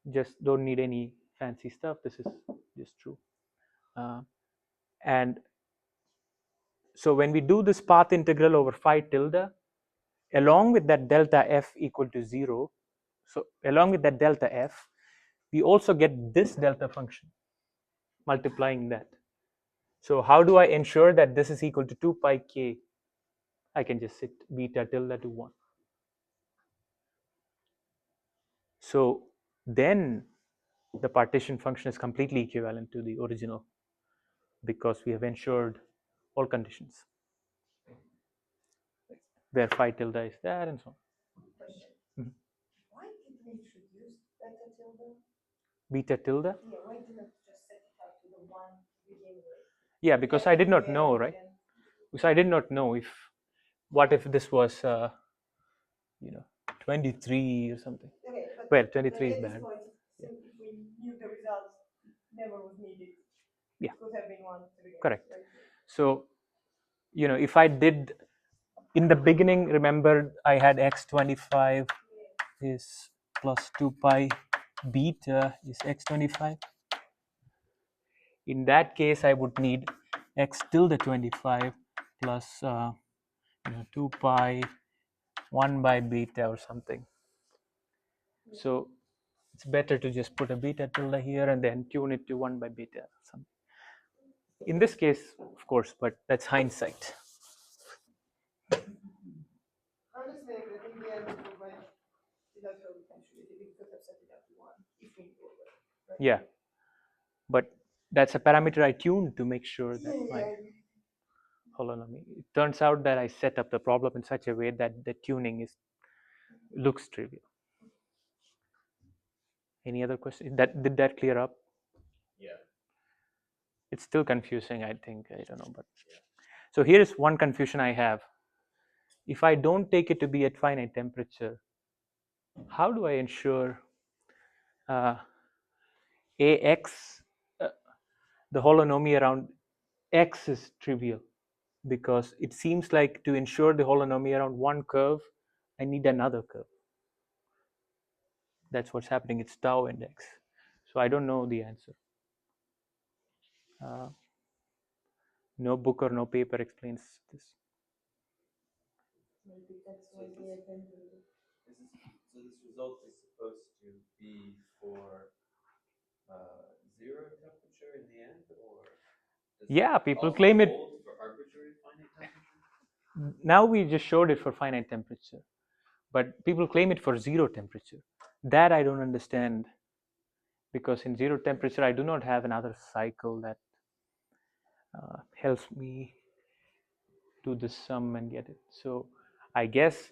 Just don't need any fancy stuff, this is just true. And so when we do this path integral over phi tilde, along with that delta f equal to 0, so along with that delta f, we also get this delta function multiplying that. So how do I ensure that this is equal to 2 pi k? I can just set beta tilde to 1. So then the partition function is completely equivalent to the original because we have ensured all conditions where phi tilde is there and so on. Question. Mhm. Why did we introduce beta tilde? Beta tilde? Yeah, why didn't just set it up to the one to begin with? Yeah, because I did not know, right? Because I did not know if what if this was 23 or something. Okay, but Well, 23 is at this bad. point, Yeah. since if we knew the results never was needed, Yeah. it could have been one to begin Correct. with, right? So, if I did in the beginning, remember I had x25 is plus 2 pi beta is x25. In that case, I would need x tilde 25 plus 2 pi 1 by beta or something. So it's better to just put a beta tilde here and then tune it to 1 by beta or something. In this case, of course, but that's hindsight. Honestly, I think the end of my industrial potentiality, we could have set it up to one if we knew it, right? Yeah, but that's a parameter I tuned to make sure that my holonomy. It turns out that I set up the problem in such a way that the tuning looks trivial. Any other question? Did that clear up? Yeah. It's still confusing, I think. I don't know, but so here is one confusion I have. If I don't take it to be at finite temperature, how do I ensure Ax, the holonomy around x is trivial? Because it seems like to ensure the holonomy around one curve, I need another curve. That's what's happening. It's tau and x. So I don't know the answer. No book or no paper explains this. Maybe that's why they abandoned it. So this result is supposed to be for zero temperature in the end, or does Yeah, it people also claim it. hold for arbitrary finite temperature? Now we just showed it for finite temperature, but people claim it for zero temperature. That I don't understand, because in zero temperature I do not have another cycle that helps me do the sum and get it. So I guess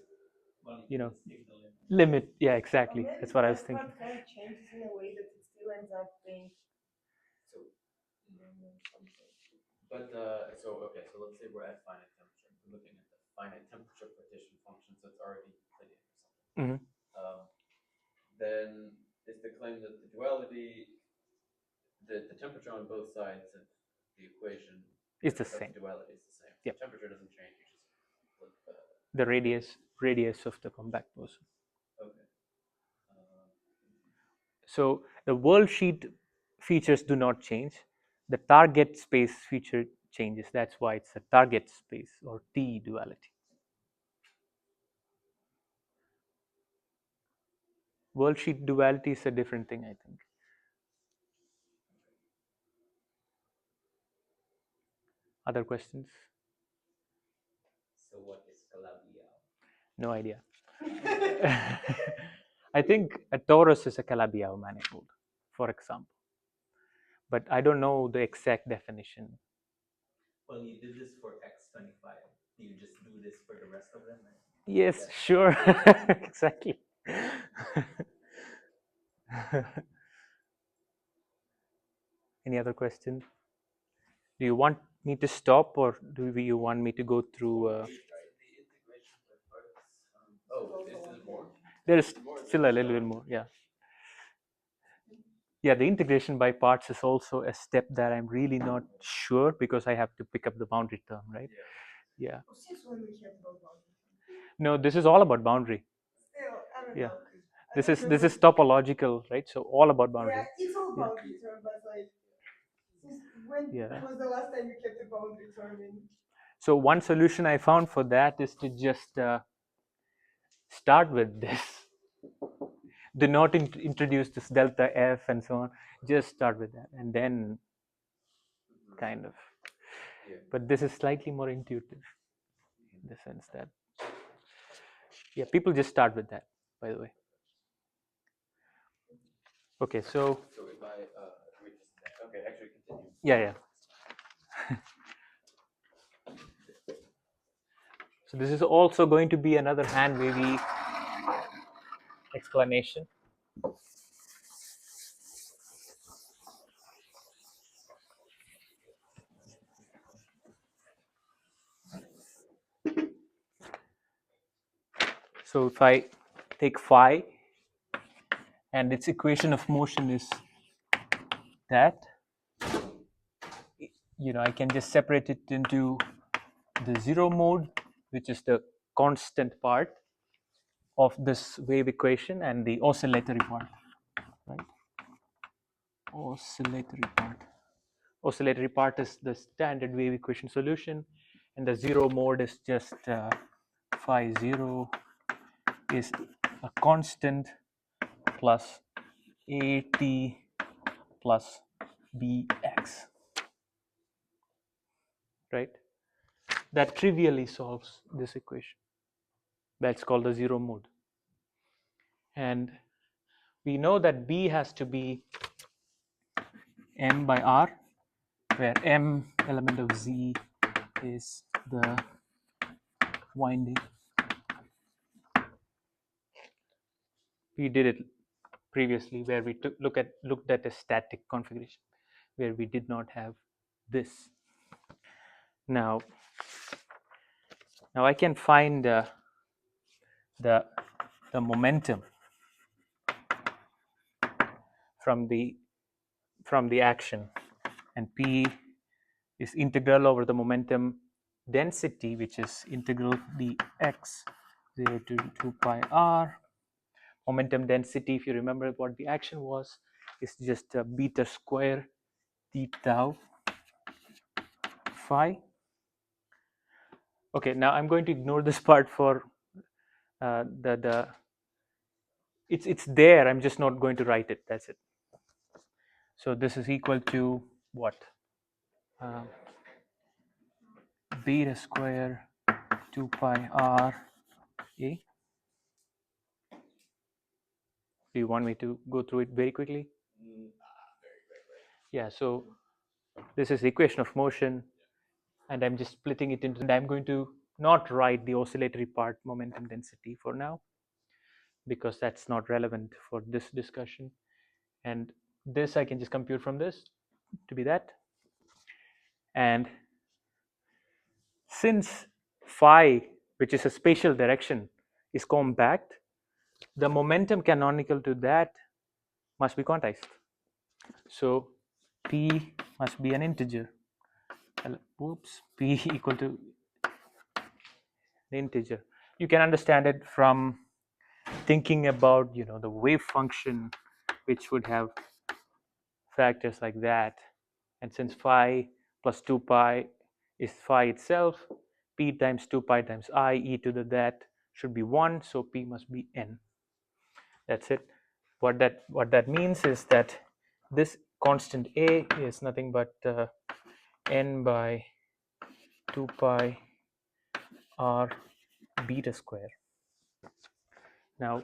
limit. Yeah, exactly. Or maybe That's what I was that thinking. part kind of changes in a way that it still ends up being So, something. but okay, so let's say we're at finite temperature. We're looking at the finite temperature partition function, so it's already Euclidean or something. Then is the claim that the duality, the temperature on both sides of the equation It's the of same. duality is the same. Yep. The temperature doesn't change. You just flip The radius of the compact boson. okay. So the world sheet features do not change. The target space feature changes. That's why it's a target space or T-duality. World sheet duality is a different thing, I think. Other questions? So what is Calabi-Yau? No idea. I think a torus is a Calabi-Yau manifold, for example. But I don't know the exact definition. Well, you did this for X25. Do you just do this for the rest of them? Yes, sure. Exactly. Any other question? Do you want me to stop, or do you want me to go through? The integration by parts. Is it more? There is still a little bit more. Yeah. Yeah, the integration by parts is also a step that I'm really not sure, because I have to pick up the boundary term, right? Yeah. Since when we have no boundary? No, this is all about boundary. Still, I don't Yeah. know. This is topological, right? So all about boundary. Yeah, it's all boundary term, but like, since when was the last time you kept a boundary term in? So one solution I found for that is to just start with this. Do not introduce this delta f and so on. Just start with that, and then kind of Yeah. But this is slightly more intuitive in the sense that, yeah, people just start with that, by the way. Okay, so So if I wait just a second. Okay, actually continue. yeah. So this is also going to be another hand wavy explanation. So if I take phi and its equation of motion is that, I can just separate it into the zero mode, which is the constant part of this wave equation, and the oscillatory part, right? Oscillatory part is the standard wave equation solution, and the zero mode is just phi 0 is a constant plus at plus bx, right? That trivially solves this equation. That's called the zero mode. And we know that B has to be m by r, where m element of z is the winding. We did it previously where we looked at a static configuration where we did not have this. Now I can find the momentum from the action, and P is integral over the momentum density, which is integral dx 0 to 2 pi r. Momentum density, if you remember what the action was, is just beta square d tau phi. Okay, now I'm going to ignore this part for the it's there, I'm just not going to write it, that's it. So this is equal to what? Beta square 2 pi r a. Do you want me to go through it very quickly? Yeah, so this is the equation of motion, and I'm just splitting it into, and I'm going to not write the oscillatory part momentum density for now because that's not relevant for this discussion. And this I can just compute from this to be that. And since phi, which is a spatial direction, is compact, the momentum canonical to that must be quantized. So P must be an integer. P equal to the integer. You can understand it from thinking about the wave function, which would have factors like that. And since phi plus 2 pi is phi itself, p times 2 pi times I e to the that should be 1, so p must be n. That's it. What that means is that this constant a is nothing but n by 2 pi r beta square. Now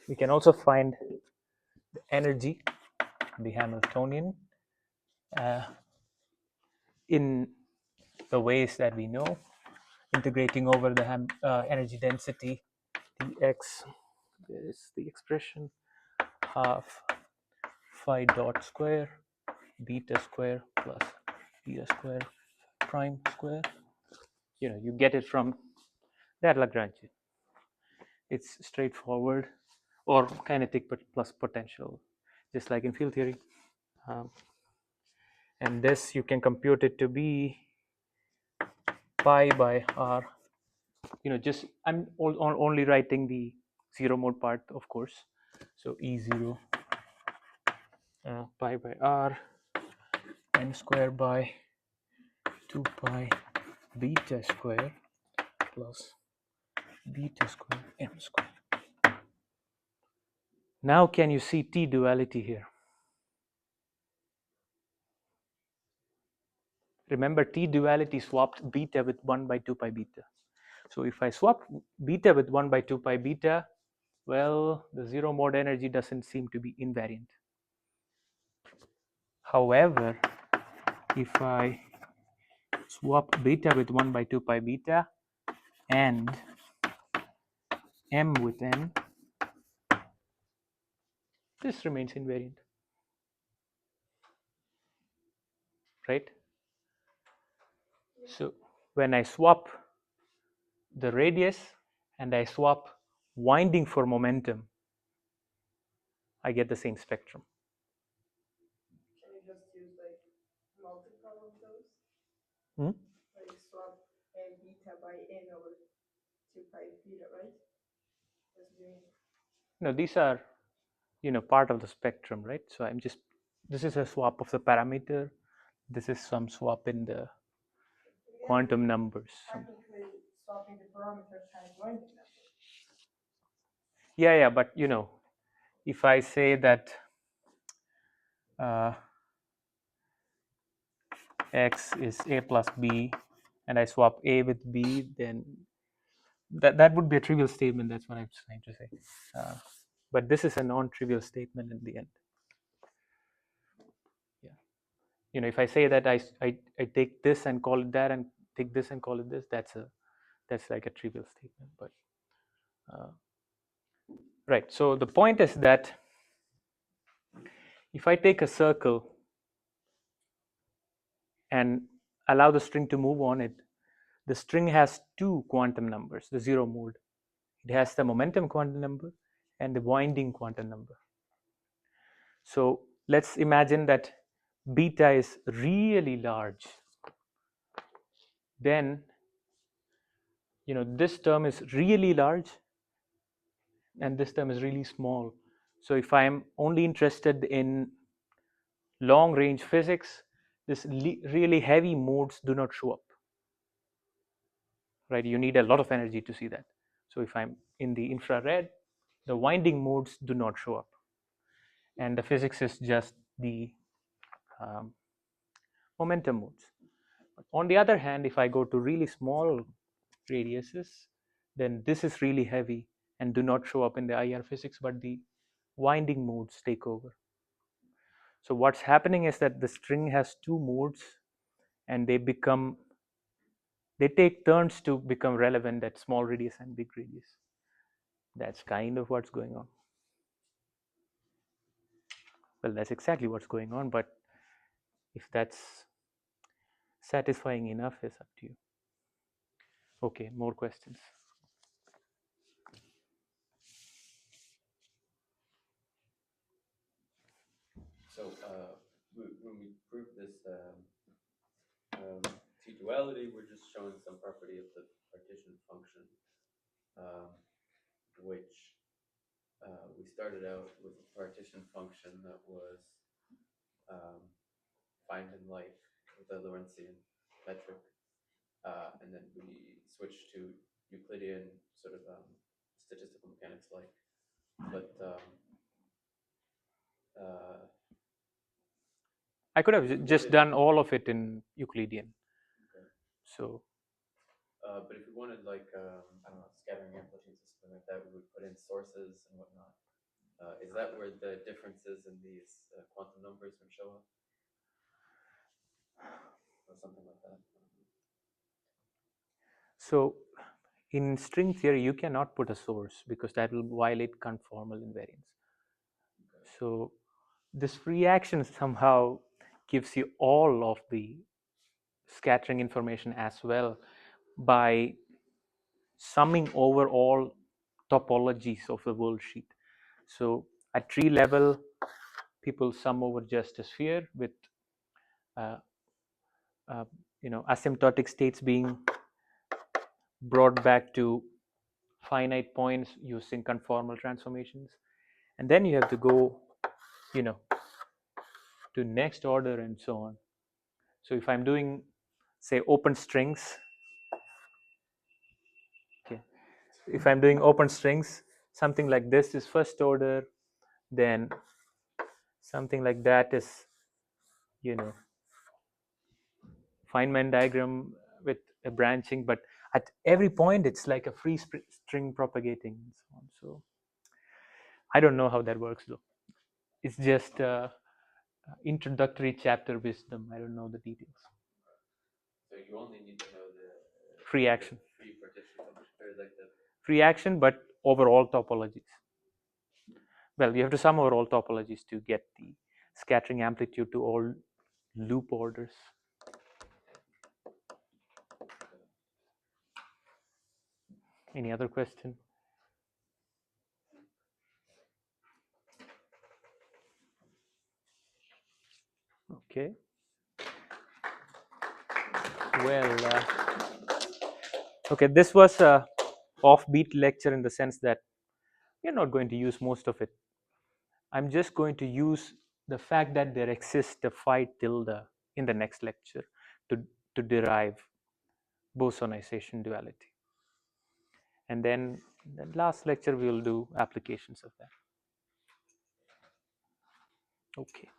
we can also find the energy, the Hamiltonian, in the ways that we know, integrating over the energy density dx. There is the expression half phi dot square beta square plus beta square prime square. You get it from that Lagrangian. It's straightforward, or kinetic plus potential, just like in field theory. And this you can compute it to be pi by r. Just I'm only writing the zero mode part, of course. So E0 pi by r n square by 2 pi beta square plus beta square m square. Now can you see T-duality here? Remember, T-duality swapped beta with 1 by 2 pi beta. So if I swap beta with 1 by 2 pi beta, well, the zero mode energy doesn't seem to be invariant. However, if I swap beta with 1 by 2 pi beta and m with n, this remains invariant, right? So when I swap the radius and I swap winding for momentum, I get the same spectrum. Can you just use like multiple of those? Hmm? Like swap n beta by n over 2 pi beta, right? That's doing. No, these are, part of the spectrum, right? So this is a swap of the parameter. This is some swap in the quantum numbers. Technically swapping the parameter times winding number. Yeah, but if I say that x is a plus b and I swap a with b, then that would be a trivial statement. That's what I'm trying to say. But this is a non-trivial statement in the end. Yeah, if I say that I take this and call it that and take this and call it this, that's like a trivial statement. But right. So the point is that if I take a circle and allow the string to move on it, the string has two quantum numbers, the zero mode. It has the momentum quantum number and the winding quantum number. So let's imagine that beta is really large. Then this term is really large and this term is really small. So if I'm only interested in long range physics, this really heavy modes do not show up, right? You need a lot of energy to see that. So if I'm in the infrared, the winding modes do not show up, and the physics is just the momentum modes. On the other hand, if I go to really small radiuses, then this is really heavy and do not show up in the IR physics, but the winding modes take over. So what's happening is that the string has two modes and they take turns to become relevant at small radius and big radius. That's kind of what's going on. Well, that's exactly what's going on, but if that's satisfying enough is up to you. Okay, more questions. So when we prove this T-duality, we're just showing some property of the partition function, which we started out with a partition function that was Feynman-like with a Lorentzian metric, and then we switched to Euclidean sort of statistical mechanics-like, but I could have just done all of it in Euclidean. okay. So, but if we wanted like I don't know, scattering amplitudes or something like that, we would put in sources and whatnot. Is that where the differences in these quantum numbers would show up, or something like that? so in string theory, you cannot put a source because that will violate conformal invariance. Okay. So this free action somehow gives you all of the scattering information as well by summing over all topologies of the world sheet. So at tree level, people sum over just a sphere with asymptotic states being brought back to finite points using conformal transformations, and then you have to go to next order and so on. So if I'm doing, say, open strings, okay, if I'm doing open strings, something like this is first order, then something like that is, you know, Feynman diagram with a branching, but at every point it's like a free string propagating and so on. So I don't know how that works though. It's just introductory chapter wisdom. I don't know the details. So you only need to know the Free action. free partition function, or like the Free action, but over all topologies. Well, you have to sum over all topologies to get the scattering amplitude to all loop orders. Any other question? Okay. Well, okay, this was a offbeat lecture in the sense that we're not going to use most of it. I'm just going to use the fact that there exists a phi tilde in the next lecture to derive Bosonization duality. And then the last lecture we will do applications of that. Okay.